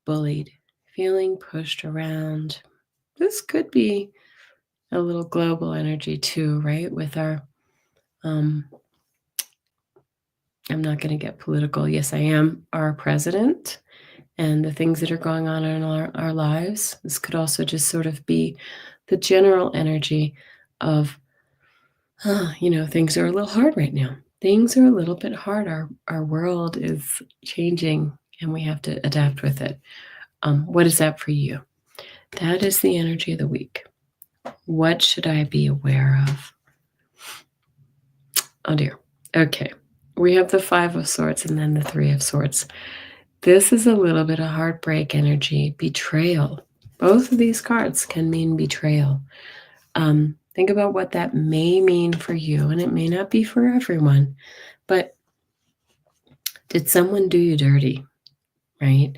bullied, feeling pushed around. This could be a little global energy too, right? With our, I'm not going to get political. Yes, I am, our president and the things that are going on in our lives. This could also just sort of be the general energy of, things are a little hard right now. Things are a little bit hard. Our world is changing and we have to adapt with it. What is that for you? That is the energy of the week. What should I be aware of? Oh dear. Okay. We have the 5 of Swords and then the 3 of Swords. This is a little bit of heartbreak energy, betrayal. Both of these cards can mean betrayal. Think about what that may mean for you, and it may not be for everyone, but did someone do you dirty, right?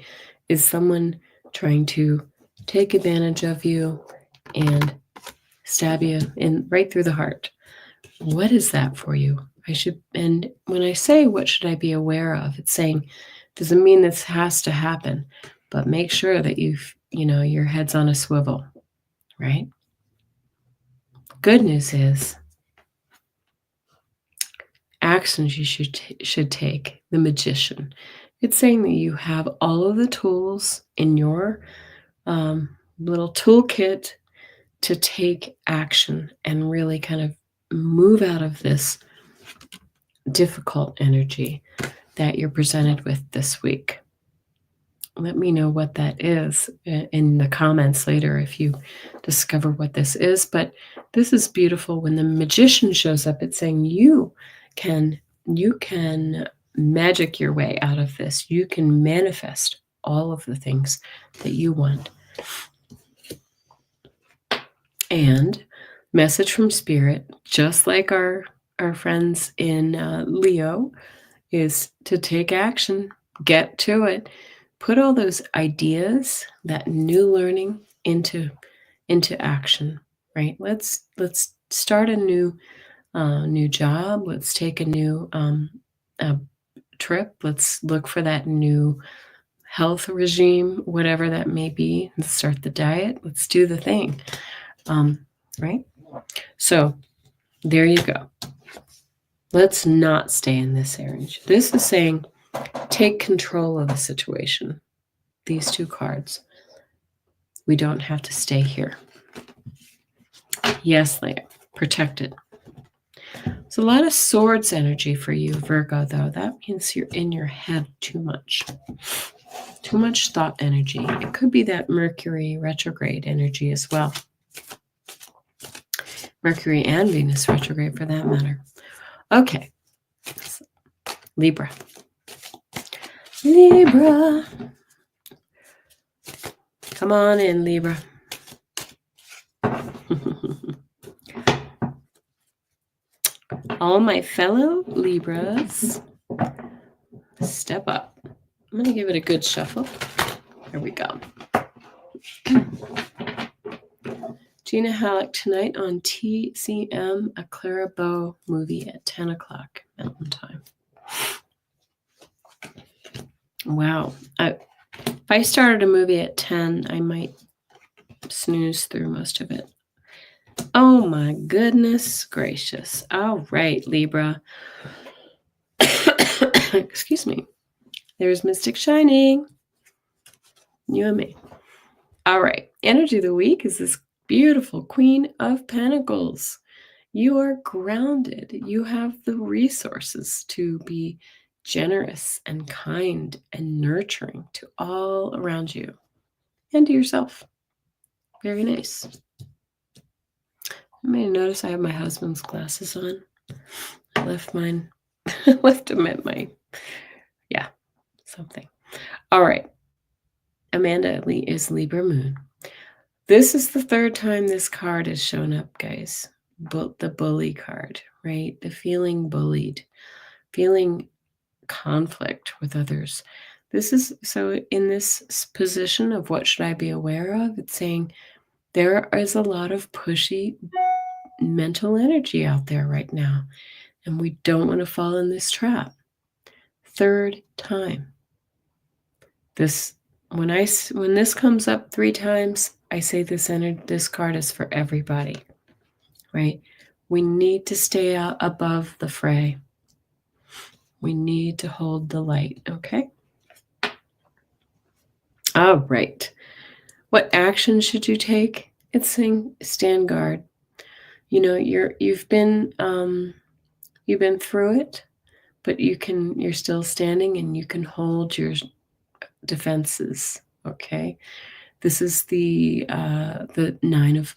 Is someone trying to take advantage of you and stab you right through the heart? What is that for you? And when I say what should I be aware of, it's saying, doesn't mean this has to happen, but make sure that your head's on a swivel, right? Good news is actions you should take. The Magician. It's saying that you have all of the tools in your little toolkit to take action and really kind of move out of this difficult energy that you're presented with this week. Let me know what that is in the comments later if you discover what this is. But this is beautiful. When the Magician shows up, it's saying you can magic your way out of this. You can manifest all of the things that you want. And message from Spirit, just like our friends in Leo, is to take action, get to it, put all those ideas, that new learning into action, right? Let's start a new job. Let's take a new trip. Let's look for that new health regime, whatever that may be. Let's start the diet. Let's do the thing, right? So there you go. Let's not stay in this energy. This is saying take control of the situation. These 2 cards. We don't have to stay here. Yes, Leo, protected. It's a lot of Swords energy for you, Virgo, though. That means you're in your head too much. Too much thought energy. It could be that Mercury retrograde energy as well. Mercury and Venus retrograde for that matter. Okay. Libra. Come on in, Libra. All my fellow Libras, step up. I'm going to give it a good shuffle. Here we go. Gina Halleck tonight on TCM, a Clara Bow movie at 10 o'clock Mountain Time. Wow. If I started a movie at 10, I might snooze through most of it. Oh my goodness gracious. All right, Libra. Excuse me. There's Mystic Shining. You and me. All right. Energy of the week is this Beautiful Queen of Pentacles. You are grounded. You have the resources to be generous and kind and nurturing to all around you and to yourself. Very nice. I may notice I have my husband's glasses on. I left mine, left them at something. All right. Amanda Lee is Libra Moon. This is the third time this card has shown up, guys. The bully card, right? The feeling bullied, feeling conflict with others. This is so in this position of what should I be aware of? It's saying there is a lot of pushy mental energy out there right now, and we don't want to fall in this trap. Third time. When this comes up 3 times, I say this card is for everybody, right? We need to stay out above the fray. We need to hold the light, okay? All right. What action should you take? It's saying stand guard. You know, you've been through it, but you're still standing and you can hold your defenses, okay? This is the 9 of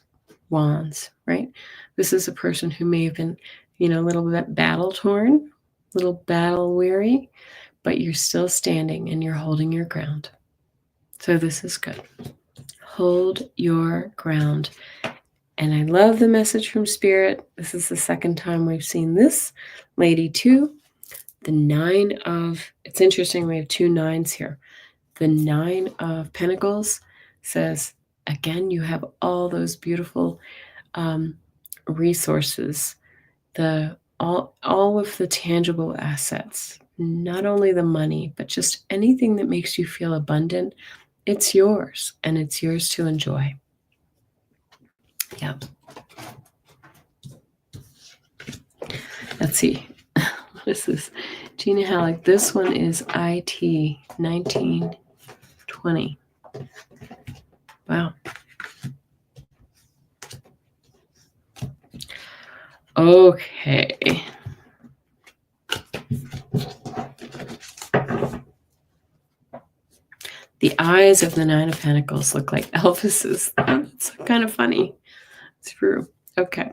Wands, right? This is a person who may have been, a little bit battle torn, a little battle weary, but you're still standing and you're holding your ground. So this is good. Hold your ground. And I love the message from Spirit. This is the second time we've seen this lady too. The 9 of, it's interesting, we have 2 9s here. The 9 of Pentacles says, again, you have all those beautiful resources, all of the tangible assets, not only the money, but just anything that makes you feel abundant. It's yours, and it's yours to enjoy. Yeah. Let's see. What is this? Gina Halleck. This one is IT 1920. Wow. Okay. The eyes of the 9 of Pentacles look like Elvis's. It's kind of funny. It's true. Okay.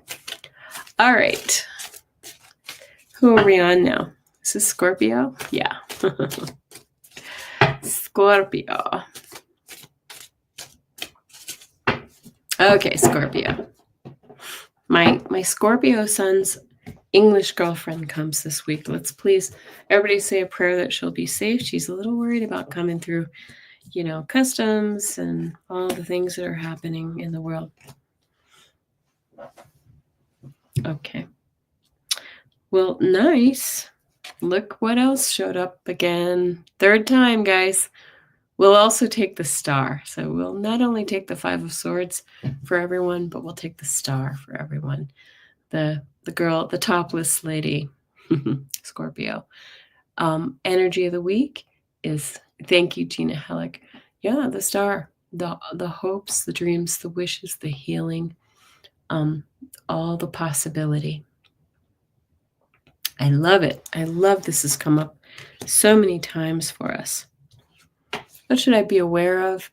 All right. Who are we on now? Is this Scorpio? Yeah. Scorpio. Okay, Scorpio. My Scorpio son's English girlfriend comes this week. Let's please everybody say a prayer that she'll be safe. She's a little worried about coming through, customs and all the things that are happening in the world. Okay. Well, nice. Look what else showed up again. Third time, guys. We'll also take the star. So we'll not only take the 5 of Swords for everyone, but we'll take the star for everyone. The girl, the topless lady, Scorpio. Energy of the week is, thank you, Gina Halleck. Yeah, the star, the hopes, the dreams, the wishes, the healing, all the possibility. I love it. I love this has come up so many times for us. What should I be aware of?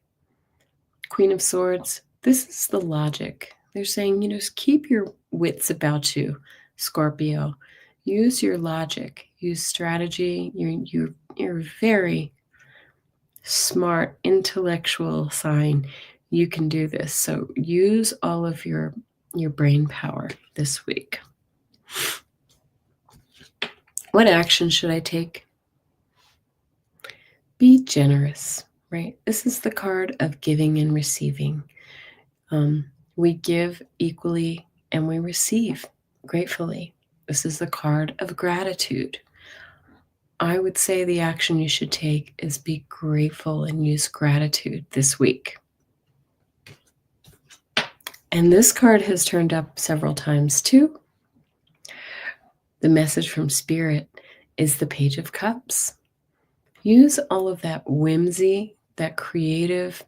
Queen of Swords. This is the logic. They're saying, keep your wits about you, Scorpio. Use your logic. Use strategy. You're very smart, intellectual sign. You can do this. So use all of your brain power this week. What action should I take? Be generous, right? This is the card of giving and receiving. We give equally and we receive gratefully. This is the card of gratitude. I would say the action you should take is be grateful and use gratitude this week. And this card has turned up several times too. The message from Spirit is the Page of Cups. Use all of that whimsy, that creative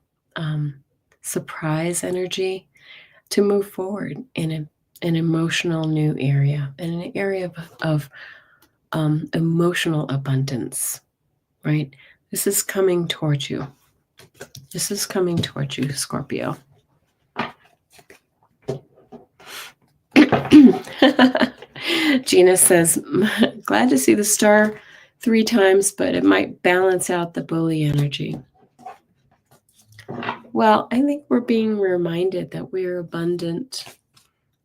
surprise energy, to move forward in an emotional new area, in an area of emotional abundance, right? This is coming towards you. This is coming towards you, Scorpio. Gina says, glad to see the star 3 times, but it might balance out the bully energy. Well, I think we're being reminded that we're abundant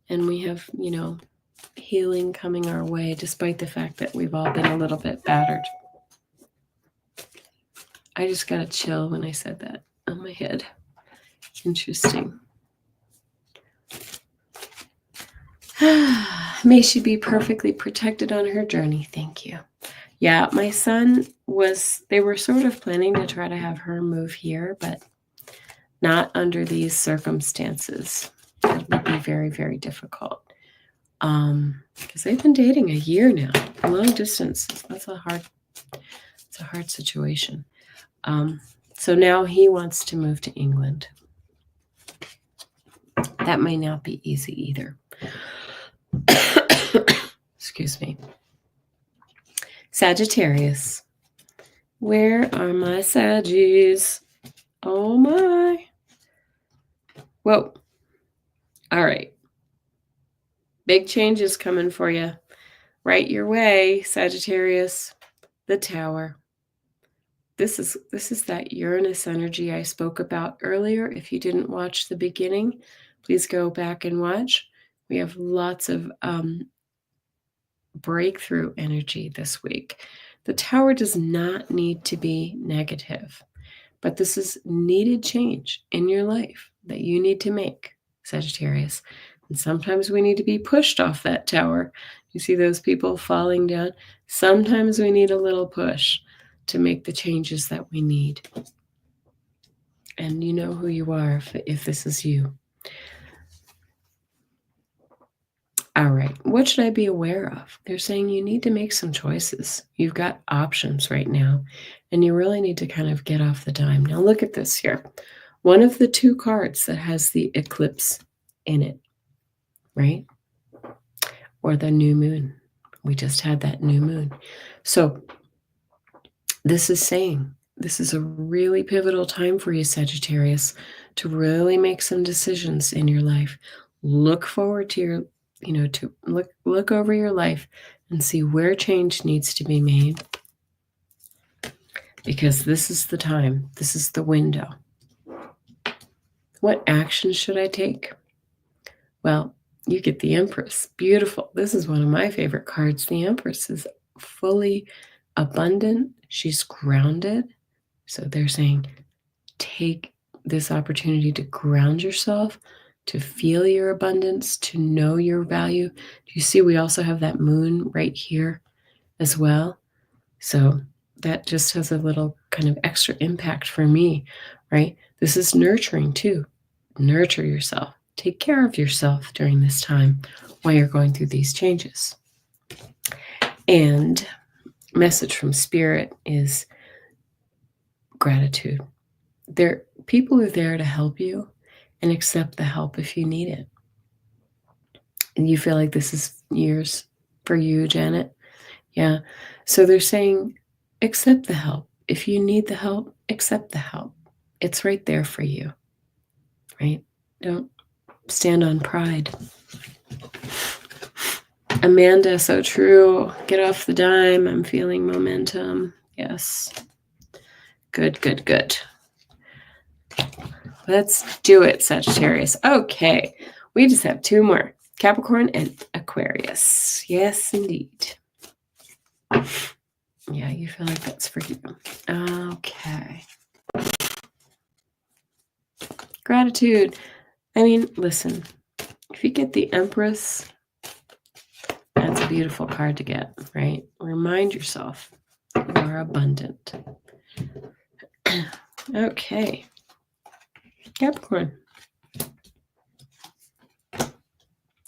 and we have, healing coming our way, despite the fact that we've all been a little bit battered. I just got a chill when I said that on my head. Interesting. May she be perfectly protected on her journey. Thank you. Yeah, my son they were sort of planning to try to have her move here, but not under these circumstances. It would be very, very difficult. Because they've been dating a year now, long distance. That's a hard situation. So now he wants to move to England. That may not be easy either. Excuse me. Sagittarius. Where are my Saggies? Oh my. Whoa. All right. Big changes coming for you. Right your way, Sagittarius. The Tower. This is that Uranus energy I spoke about earlier. If you didn't watch the beginning, please go back and watch. We have lots of breakthrough energy this week. The Tower does not need to be negative, but this is needed change in your life that you need to make, Sagittarius. And sometimes we need to be pushed off that tower. You see those people falling down? Sometimes we need a little push to make the changes that we need. And you know who you are if this is you. All right, what should I be aware of? They're saying you need to make some choices. You've got options right now, and you really need to kind of get off the dime. Now look at this here. One of the 2 cards that has the eclipse in it, right? Or the new moon. We just had that new moon. So this is saying this is a really pivotal time for you, Sagittarius, to really make some decisions in your life. Look forward to your, to look over your life and see where change needs to be made. Because this is the time. This is the window. What action should I take? Well, you get the Empress. Beautiful. This is one of my favorite cards. The Empress is fully abundant. She's grounded. So they're saying, take this opportunity to ground yourself, to feel your abundance, to know your value. Do you see we also have that moon right here as well? So that just has a little kind of extra impact for me, right? This is nurturing too. Nurture yourself. Take care of yourself during this time while you're going through these changes. And message from Spirit is gratitude. People are there to help you, and accept the help if you need it. And you feel like this is years for you, Janet? Yeah. So they're saying, accept the help. If you need the help, accept the help. It's right there for you, right? Don't stand on pride. Amanda, so true. Get off the dime. I'm feeling momentum. Yes. Good, good, good. Let's do it, Sagittarius. Okay. We just have 2 more. Capricorn and Aquarius. Yes, indeed. Yeah, you feel like that's for you. Okay. Gratitude. I mean, listen. If you get the Empress, that's a beautiful card to get, right? Remind yourself you are abundant. Okay. Capricorn.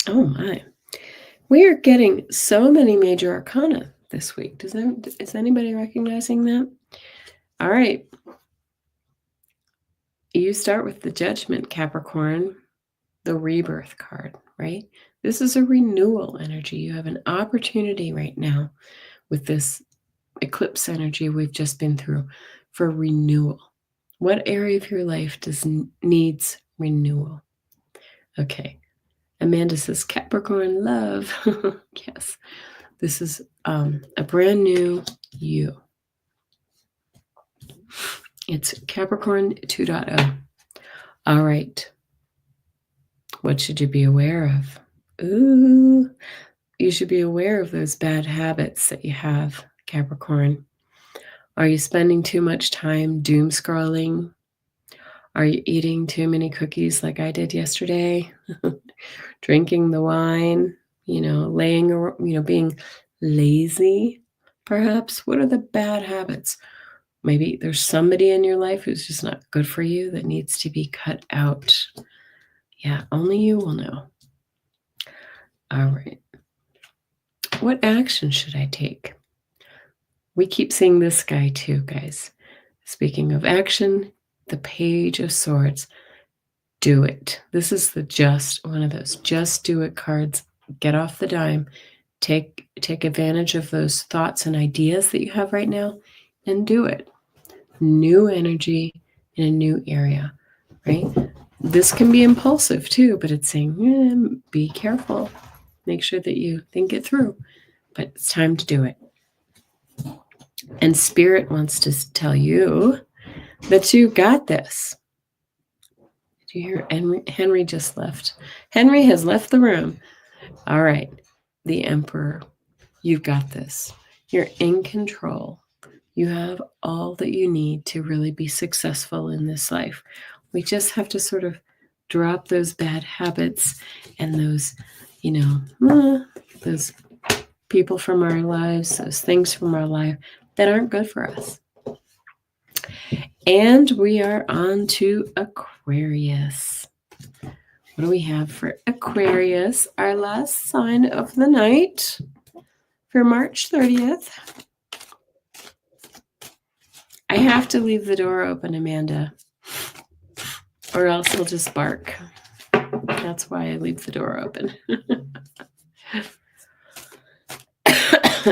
Oh my. We are getting so many major arcana this week. Is anybody recognizing that? All right. You start with the Judgment, Capricorn. the rebirth card, right? This is a renewal energy. You have an opportunity right now with this eclipse energy we've just been through for renewal. What area of your life needs renewal? Okay. Amanda says Capricorn love. Yes. This is a brand new you. It's Capricorn 2.0. All right. What should you be aware of? Ooh, you should be aware of those bad habits that you have, Capricorn. Are you spending too much time doom scrolling? Are you eating too many cookies like I did yesterday? Drinking the wine, being lazy, perhaps? What are the bad habits? Maybe there's somebody in your life who's just not good for you that needs to be cut out. Yeah, only you will know. All right. What action should I take? We keep seeing this guy too, guys. Speaking of action, the Page of Swords. Do it. This is one of those just do it cards. Get off the dime. Take advantage of those thoughts and ideas that you have right now and do it. New energy in a new area, right? This can be impulsive too, but it's saying, be careful. Make sure that you think it through, but it's time to do it. And Spirit wants to tell you that you got this. Did you hear Henry just left? Henry has left the room. All right. The Emperor. You've got this. You're in control. You have all that you need to really be successful in this life. We just have to sort of drop those bad habits and those, those people from our lives, those things from our life that aren't good for us. And we are on to Aquarius. What do we have for Aquarius? Our last sign of the night for March 30th. I have to leave the door open, Amanda, or else he'll just bark. That's why I leave the door open.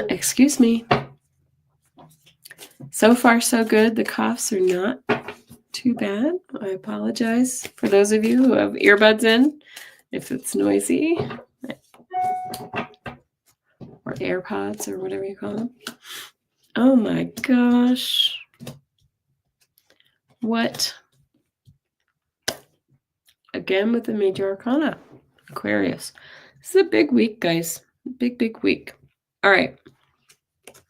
Excuse me. So far, so good. The coughs are not too bad. I apologize for those of you who have earbuds in, if it's noisy, or AirPods, or whatever you call them. Oh my gosh. What? Again with the Major Arcana, Aquarius. This is a big week, guys. Big, big week. All right.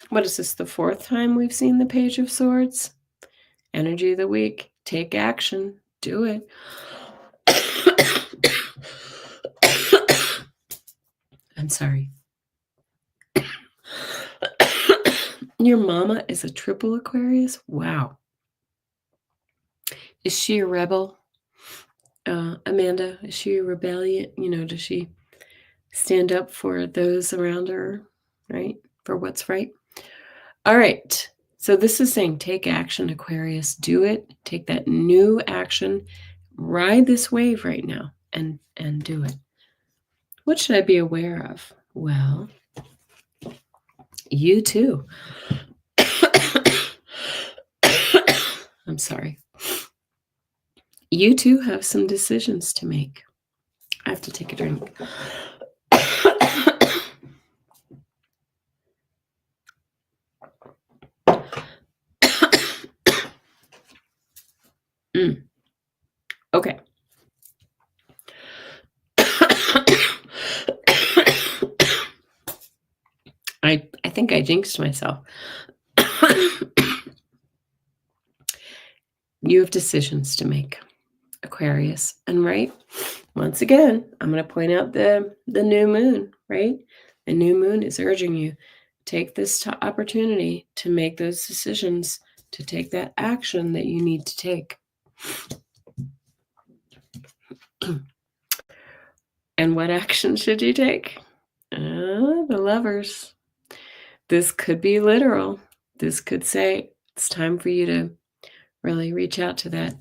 What is this, the fourth time we've seen the Page of Swords? Energy of the week. Take action. Do it. I'm sorry. Your mama is a triple Aquarius? Wow. Is she a rebel? Amanda, is she a rebellion? Does she stand up for those around her, right? For what's right? All right. So this is saying take action, Aquarius. Do it. Take that new action. Ride this wave right now and do it. What should I be aware of? Well, you too. I'm sorry. You too have some decisions to make. I have to take a drink. Okay. I think I jinxed myself. You have decisions to make, Aquarius. And right, once again, I'm going to point out the new moon, right? The new moon is urging you, take this opportunity to make those decisions, to take that action that you need to take. And what action should you take? The Lovers. This could be literal. This could say it's time for you to really reach out to that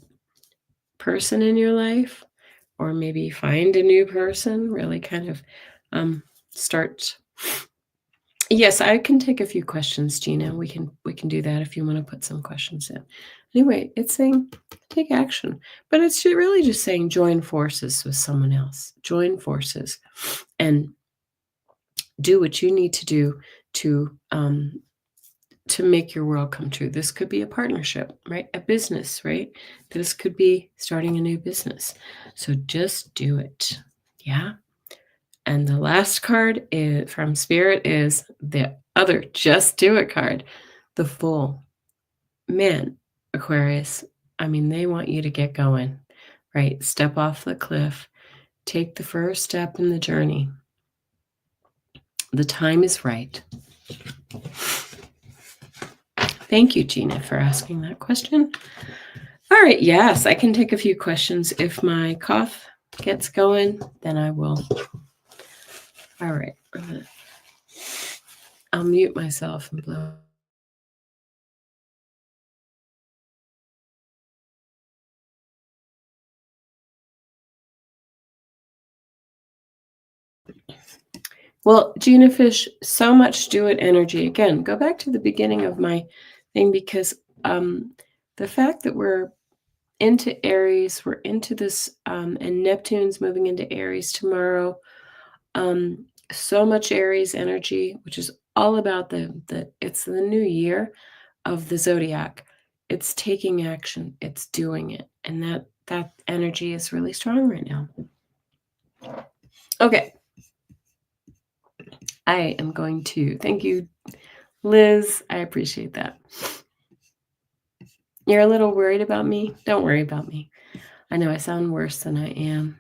person in your life, or maybe find a new person, really kind of start. Yes, I can take a few questions, Gina. We can do that if you want to put some questions in. Anyway, it's saying take action, but it's really just saying join forces with someone else. Join forces and do what you need to do to make your world come true. This could be a partnership, right? A business, right? This could be starting a new business. So just do it. Yeah. And the last card from Spirit is the other just do it card, the Fool. Man, Aquarius, I mean, they want you to get going, right? Step off the cliff. Take the first step in the journey. The time is right. Thank you, Gina, for asking that question. All right, yes, I can take a few questions. If my cough gets going, then I will. All right, I'll mute myself and blow. Well, Gina Fish, so much do it energy. Again, go back to the beginning of my thing, because the fact that we're into Aries, we're into this, and Neptune's moving into Aries tomorrow. So much Aries energy, which is all about it's the new year of the zodiac. It's taking action, it's doing it, and that energy is really strong right now. Okay. I am going to thank you, Liz. I appreciate that. You're a little worried about me? Don't worry about me. I know I sound worse than I am.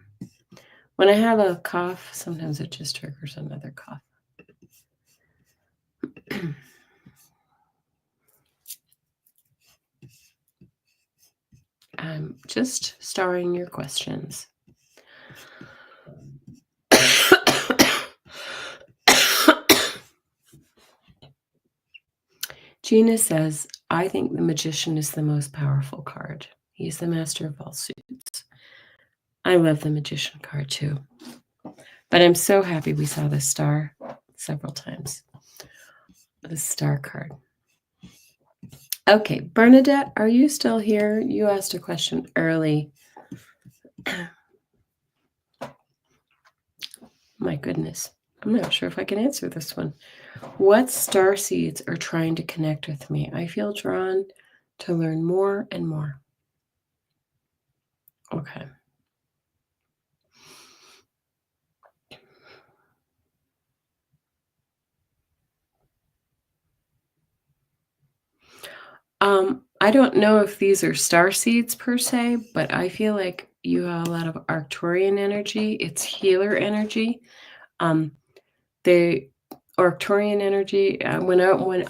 When I have a cough, sometimes it just triggers another cough. I'm just starring your questions. Gina says, I think the Magician is the most powerful card. He's the master of all suits. I love the Magician card too. But I'm so happy we saw the star several times. The star card. Okay, Bernadette, are you still here? You asked a question early. My goodness, I'm not sure if I can answer this one. What star seeds are trying to connect with me? I feel drawn to learn more and more. Okay. I don't know if these are star seeds per se, but I feel like you have a lot of Arcturian energy. It's healer energy. The Arcturian energy, when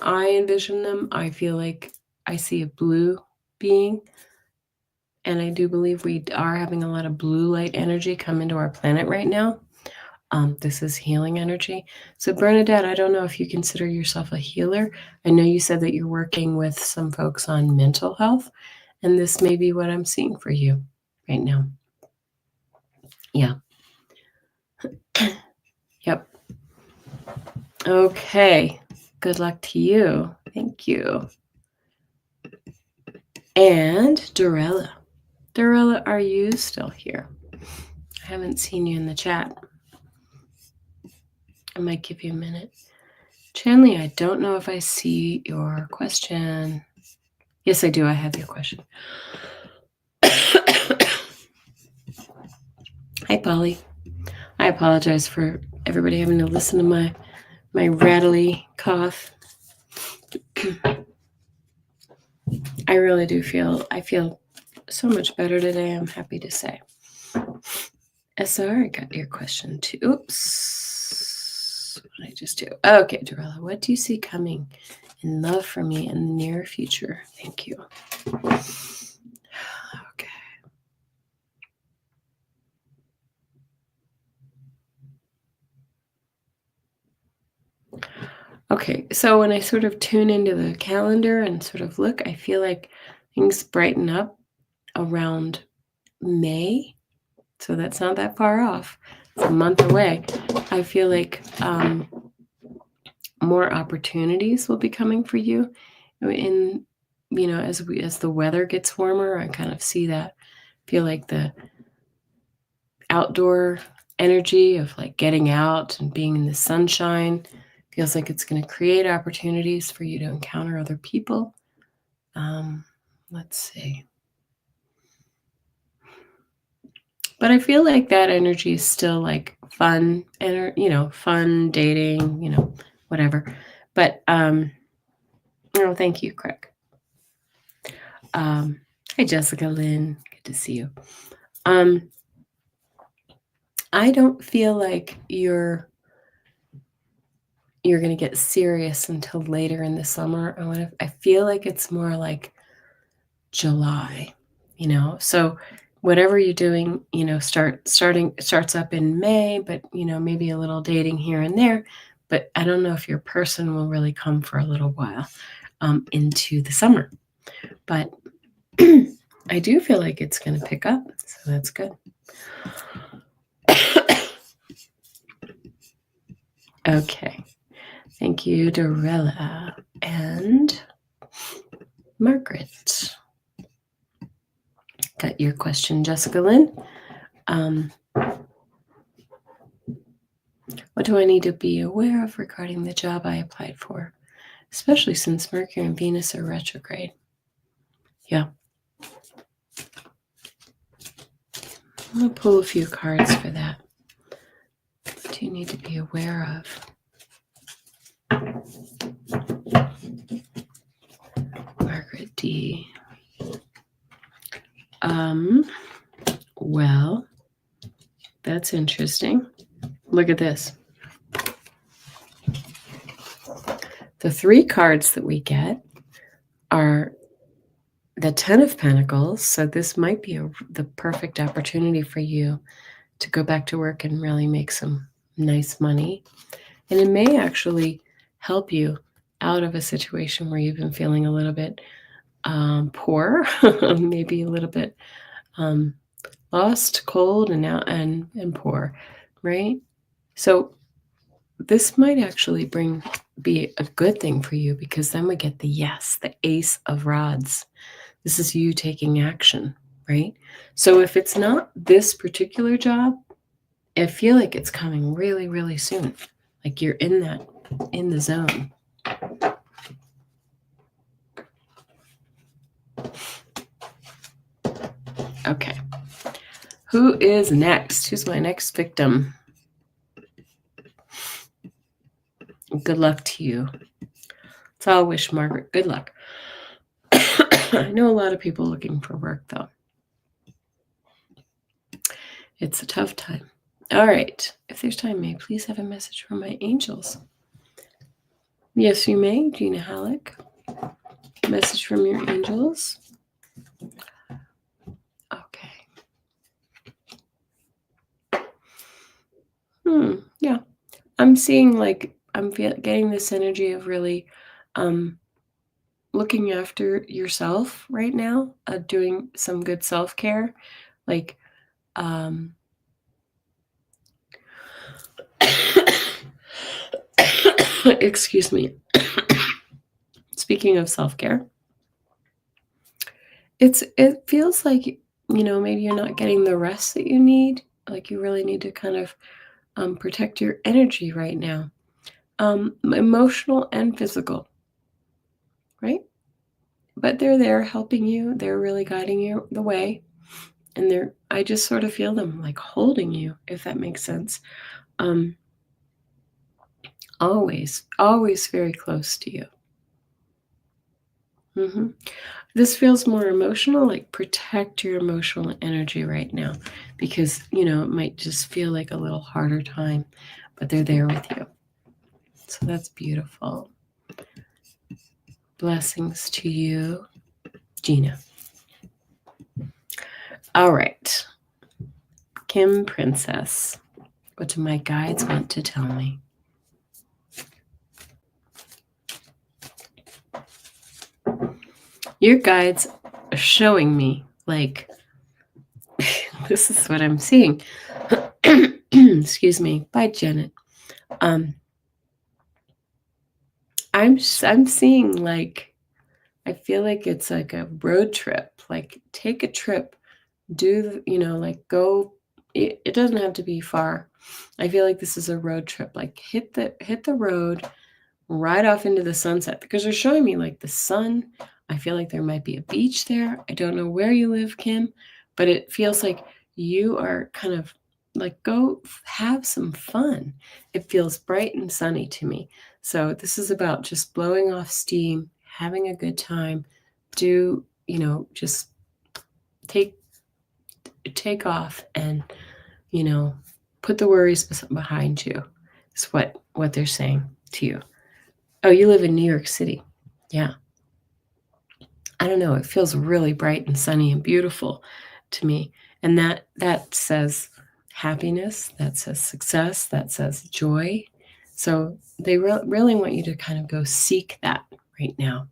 I envision them, I feel like I see a blue being. And I do believe we are having a lot of blue light energy come into our planet right now. This is healing energy. So Bernadette, I don't know if you consider yourself a healer. I know you said that you're working with some folks on mental health, and this may be what I'm seeing for you right now. Yeah. Yep. Okay. Good luck to you. Thank you. And Dorella. Dorella, are you still here? I haven't seen you in the chat. I might give you a minute. Chanley, I don't know if I see your question. Yes, I do. I have your question. Hi, Polly. I apologize for everybody having to listen to my rattly cough. I really do I feel so much better today, I'm happy to say. SR, I got your question too. Oops. What did I just do? Okay, Dorella, what do you see coming in love for me in the near future? Thank you. Okay. Okay, so when I sort of tune into the calendar and sort of look, I feel like things brighten up around May. So that's not that far off. It's a month away. I feel like more opportunities will be coming for you in, as the weather gets warmer. I kind of see that. Feel like the outdoor energy of like getting out and being in the sunshine feels like it's going to create opportunities for you to encounter other people. Let's see. But I feel like that energy is still like fun and, fun dating, whatever. But, thank you, Craig. Hi, Jessica Lynn. Good to see you. I don't feel like you're going to get serious until later in the summer. I feel like it's more like July, so whatever you're doing, starts up in May, but, maybe a little dating here and there. But I don't know if your person will really come for a little while into the summer. But I do feel like it's going to pick up, so that's good. Okay. Thank you, Dorella and Margaret. Got your question, Jessica Lynn. What do I need to be aware of regarding the job I applied for, especially since Mercury and Venus are retrograde? Yeah. I'm going to pull a few cards for that. What do you need to be aware of? Margaret D. Well, that's interesting. Look at this. The 3 cards that we get are the 10 of Pentacles. So this might be the perfect opportunity for you to go back to work and really make some nice money. And it may actually help you out of a situation where you've been feeling a little bit poor, maybe a little bit lost, cold, and poor, right? So this might actually be a good thing for you, because then we get the Ace of Rods. This is you taking action, right? So if it's not this particular job, I feel like it's coming really, really soon. Like you're in the zone. Okay. Who is next? Who's my next victim? Good luck to you. So I'll wish Margaret good luck. I know a lot of people looking for work, though. It's a tough time. All right. If there's time, may I please have a message from my angels? Yes, you may, Gina Halleck. Message from your angels. Okay. Yeah. I'm seeing getting this energy of really looking after yourself right now, doing some good self-care. Like, excuse me. Speaking of self-care, it feels like, maybe you're not getting the rest that you need. Like you really need to kind of protect your energy right now, emotional and physical, right? But they're there helping you. They're really guiding you the way. And I just sort of feel them like holding you, if that makes sense. Always very close to you. This feels more emotional, like protect your emotional energy right now, because, it might just feel like a little harder time, but they're there with you. So that's beautiful. Blessings to you, Gina. All right. Kim Princess, what do my guides want to tell me? Your guides are showing me, like, this is what I'm seeing. Excuse me. Bye, Janet. I'm seeing like, I feel like it's like a road trip. Like take a trip, like go. It doesn't have to be far. I feel like this is a road trip. Like hit the road right off into the sunset, because they're showing me like the sun. I feel like there might be a beach there. I don't know where you live, Kim, but it feels like you are kind of like, go have some fun. It feels bright and sunny to me. So this is about just blowing off steam, having a good time. Just take off and, put the worries behind you. Is what they're saying to you. Oh, you live in New York City. Yeah. I don't know. It feels really bright and sunny and beautiful to me. And that says happiness, that says success, that says joy. So they really want you to kind of go seek that right now.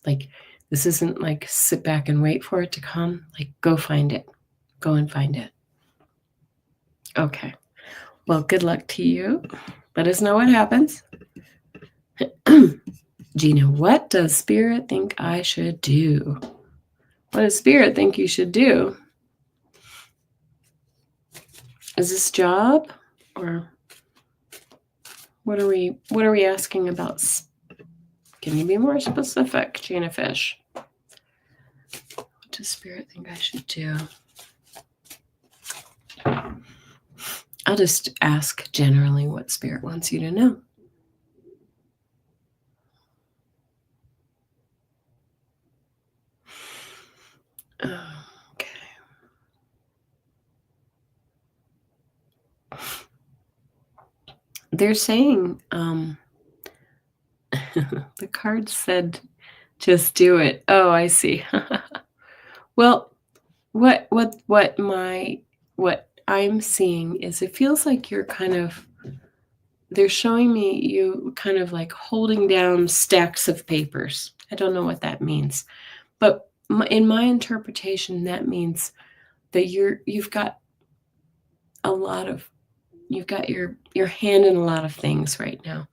Like, this isn't like sit back and wait for it to come. Like, go find it. Go and find it. Okay. Well, good luck to you. Let us know what happens. Gina, what does Spirit think I should do? What does Spirit think you should do? Is this job, or what are we asking about? Can you be more specific, Gina Fish? What does Spirit think I should do? I'll just ask generally what Spirit wants you to know. Okay. They're saying, the card said, just do it. Oh, I see. Well, what I'm seeing is, it feels like you're they're showing me you kind of like holding down stacks of papers. I don't know what that means, but in my interpretation, that means that you've got your hand in a lot of things right now.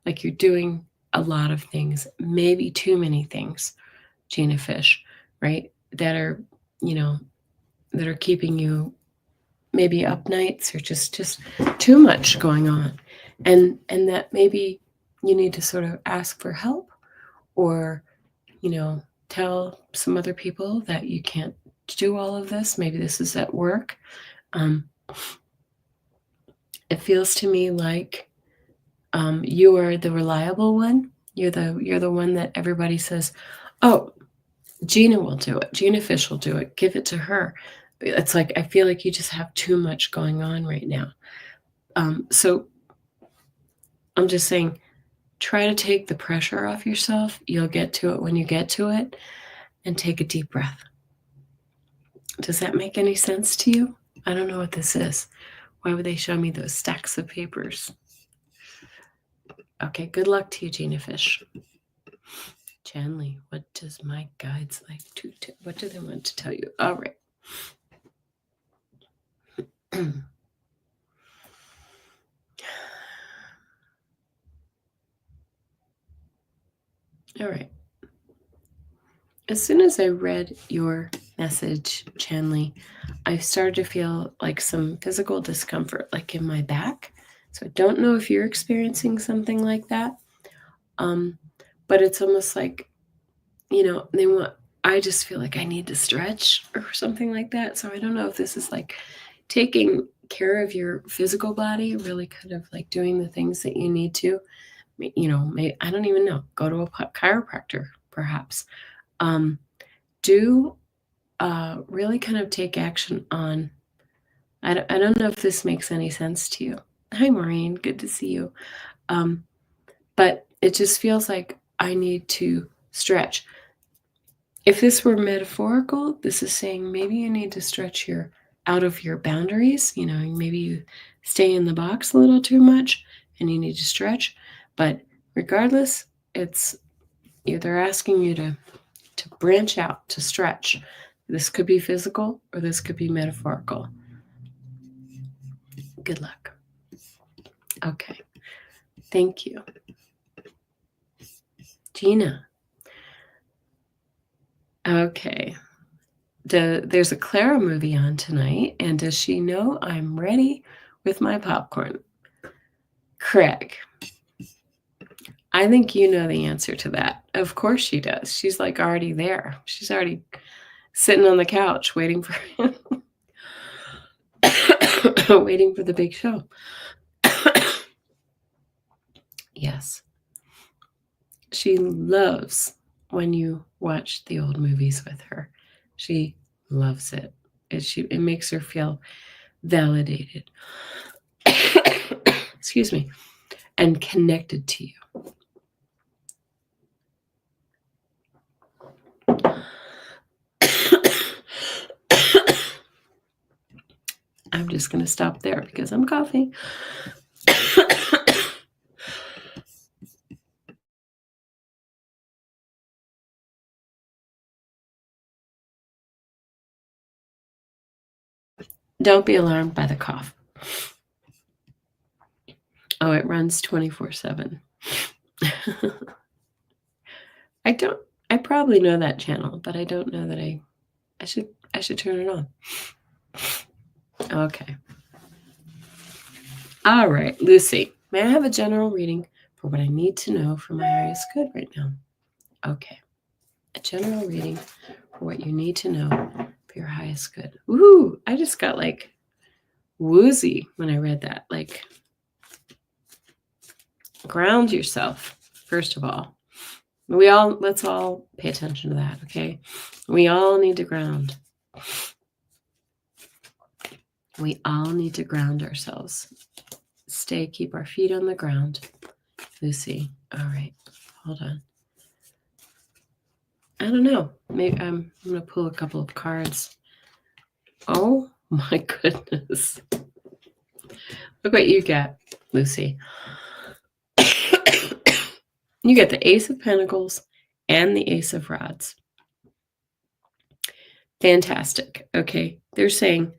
Like you're doing a lot of things, maybe too many things, Gina Fish, right? That are keeping you maybe up nights, or just too much going on. And that maybe you need to sort of ask for help, or, tell some other people that you can't do all of this. Maybe this is at work. It feels to me like you are the reliable one. You're the one that everybody says, oh, Gina will do it. Gina Fish will do it. Give it to her. It's like, I feel like you just have too much going on right now. So I'm just saying, try to take the pressure off yourself. You'll get to it when you get to it, and take a deep breath. Does that make any sense to you? I don't know what this is. Why would they show me those stacks of papers? Okay, good luck to you, Gina Fish. Chanley, what does my guides like to what do they want to tell you? All right. All right. As soon as I read your message, Chanley, I started to feel like some physical discomfort, like in my back. So I don't know if you're experiencing something like that. But it's almost like, I just feel like I need to stretch or something like that. So I don't know if this is like taking care of your physical body, really kind of like doing the things that you need to, maybe, I don't even know, go to a chiropractor, perhaps. Do really kind of take action on, I don't know if this makes any sense to you. Hi, Maureen, good to see you. But it just feels like I need to stretch. If this were metaphorical, this is saying maybe you need to stretch out of your boundaries. Maybe you stay in the box a little too much and you need to stretch. But regardless, they're asking you to branch out, to stretch. This could be physical or this could be metaphorical. Good luck. Okay. Thank you. Gina. Okay. There's a Clara movie on tonight, and does she know I'm ready with my popcorn? Craig. I think you know the answer to that. Of course she does. She's like already there. She's already sitting on the couch waiting for waiting for the big show. Yes. She loves when you watch the old movies with her. She loves it. It makes her feel validated. Excuse me. And connected to you. I'm just going to stop there because I'm coughing. Don't be alarmed by the cough. Oh, it runs 24/7. I probably know that channel, but I don't know that I should turn it on. Okay. All right, Lucy, may I have a general reading for what I need to know for my highest good right now? Okay. A general reading for what you need to know for your highest good. Ooh, I just got like woozy when I read that. Like, ground yourself, first of all. Let's all pay attention to that, okay? We all need to ground. We all need to ground ourselves. Keep our feet on the ground. Lucy, all right, hold on. I don't know. Maybe I'm going to pull a couple of cards. Oh my goodness. Look what you get, Lucy. You get the Ace of Pentacles and the Ace of Rods. Fantastic. Okay. They're saying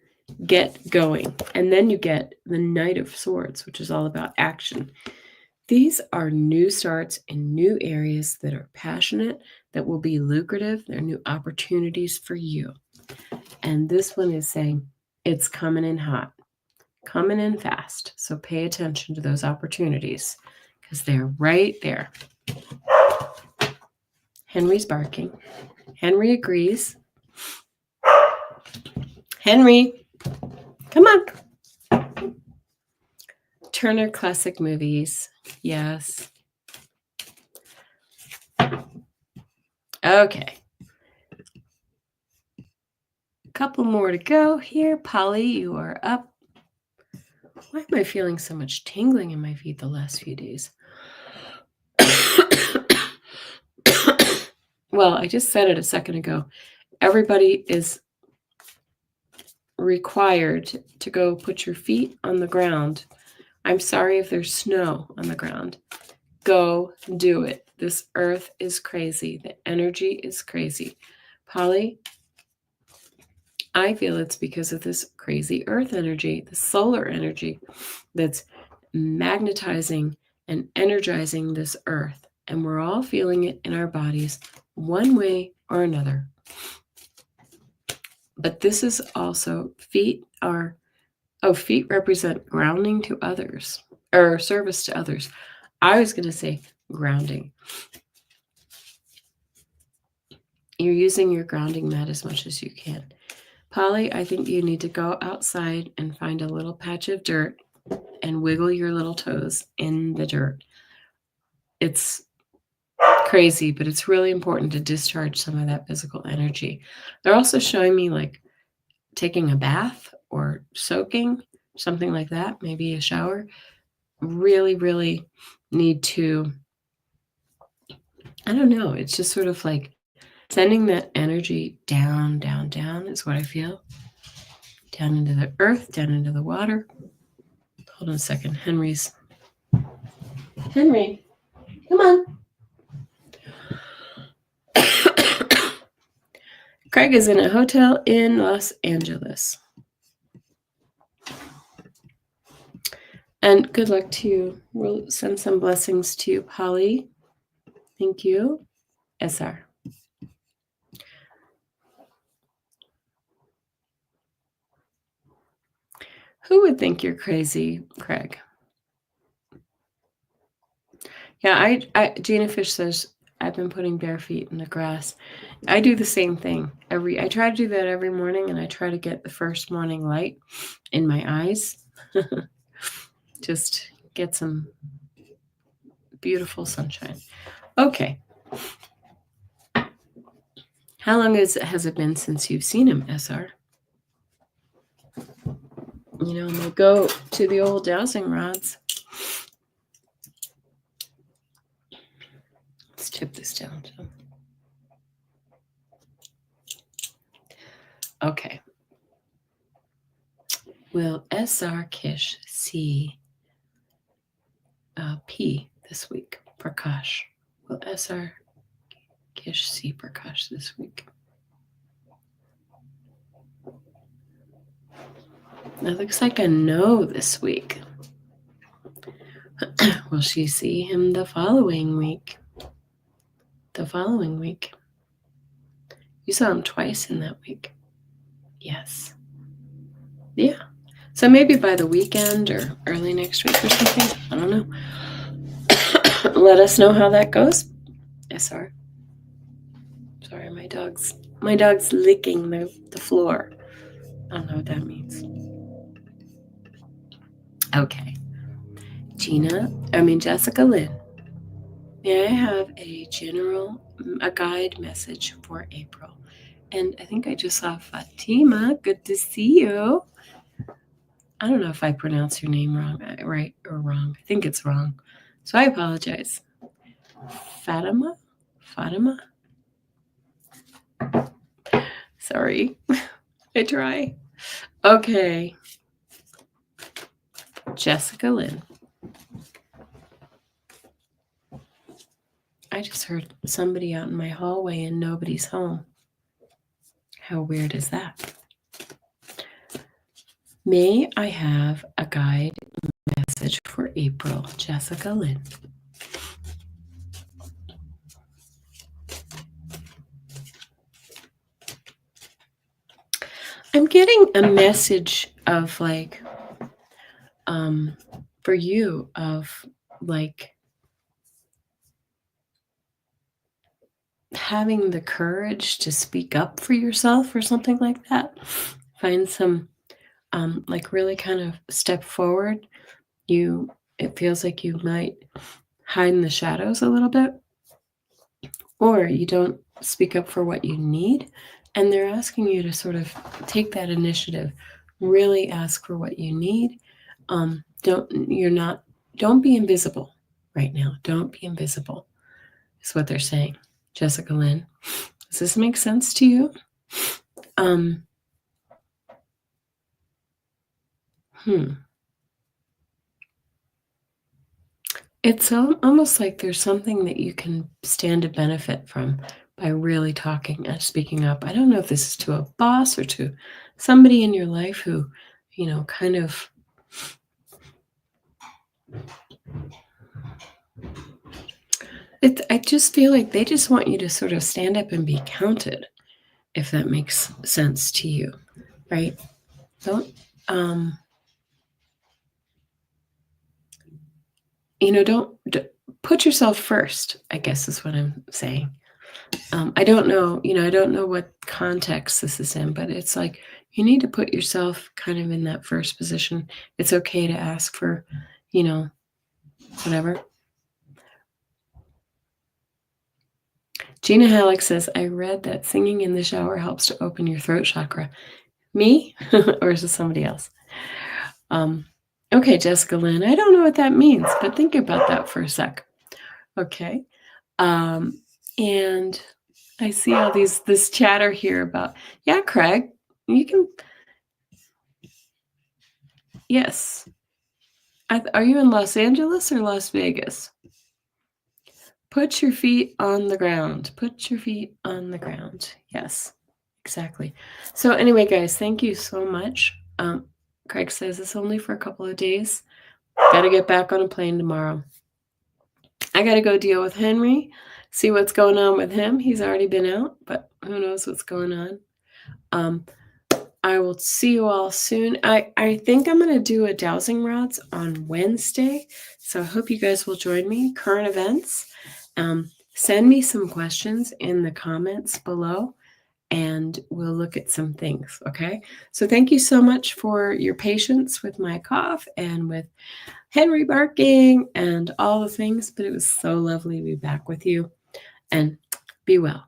get going. And then you get the Knight of Swords, which is all about action. These are new starts in new areas that are passionate, that will be lucrative. They're new opportunities for you. And this one is saying it's coming in hot, coming in fast. So pay attention to those opportunities because they're right there. Henry's barking. Henry agrees. Henry, come on. Turner Classic Movies. Yes. Okay. A couple more to go here. Polly, you are up. Why am I feeling so much tingling in my feet the last few days? Well, I just said it a second ago. Everybody is required to go put your feet on the ground. I'm sorry if there's snow on the ground. Go do it. This earth is crazy. The energy is crazy. Polly, I feel it's because of this crazy earth energy, the solar energy that's magnetizing and energizing this earth. And we're all feeling it in our bodies one way or another. But this is also feet represent grounding to others or service to others. I was going to say grounding. You're using your grounding mat as much as you can. Polly, I think you need to go outside and find a little patch of dirt and wiggle your little toes in the dirt. It's crazy, but it's really important to discharge some of that physical energy. They're also showing me like taking a bath or soaking, something like that, maybe a shower. Really, really need to, I don't know, it's just sort of like sending that energy down, down, down is what I feel. Down into the earth, down into the water. Hold on a second. Henry, come on. Craig is in a hotel in Los Angeles. And good luck to you. We'll send some blessings to you, Polly. Thank you. SR. Who would think you're crazy, Craig? Yeah, Gina Fish says, I've been putting bare feet in the grass. I do the same thing. I try to do that every morning, and I try to get the first morning light in my eyes. Just get some beautiful sunshine. Okay. How long has it been since you've seen him, SR? You know, I'm going to go to the old dowsing rods. Let's tip this down. Okay. Will SR Kish see P this week? Prakash. Will SR Kish see Prakash this week? That looks like a no this week. Will she see him the following week? The following week. You saw him twice in that week. Yes. Yeah. So maybe by the weekend or early next week or something. I don't know. Let us know how that goes. SR. Sorry, my dog's licking the floor. I don't know what that means. Okay. Jessica Lynn. May I have a guide message for April? And I think I just saw Fatima. Good to see you. I don't know if I pronounce your name right or wrong. I think it's wrong. So I apologize. Fatima? Sorry. I try. Okay. Jessica Lynn. I just heard somebody out in my hallway and nobody's home. How weird is that? May I have a guide message for April? Jessica Lynn. I'm getting a message of for you of having the courage to speak up for yourself or something like that. Find some really kind of step forward. It feels like you might hide in the shadows a little bit, or you don't speak up for what you need, and they're asking you to sort of take that initiative, really ask for what you need. Don't be invisible right now. Don't be invisible is what they're saying. Jessica Lynn, does this make sense to you? It's almost like there's something that you can stand to benefit from by really talking and speaking up. I don't know if this is to a boss or to somebody in your life who, kind of I just feel like they just want you to sort of stand up and be counted, if that makes sense to you, right? Don't put yourself first, I guess is what I'm saying. I don't know, I don't know what context this is in, but it's like you need to put yourself kind of in that first position. It's okay to ask for, whatever. Gina Halleck says, I read that singing in the shower helps to open your throat chakra. Me? Or is it somebody else? Okay, Jessica Lynn, I don't know what that means, but think about that for a sec. Okay. And I see all this chatter here about, yeah, Craig, you can, yes. Are you in Los Angeles or Las Vegas? Put your feet on the ground. Put your feet on the ground. Yes, exactly. So anyway, guys, thank you so much. Craig says it's only for a couple of days. Got to get back on a plane tomorrow. I got to go deal with Henry, see what's going on with him. He's already been out, but who knows what's going on. I will see you all soon. I think I'm going to do a dowsing rods on Wednesday, so I hope you guys will join me. Current events. Send me some questions in the comments below, and we'll look at some things, okay? So thank you so much for your patience with my cough and with Henry barking and all the things, but it was so lovely to be back with you, and be well.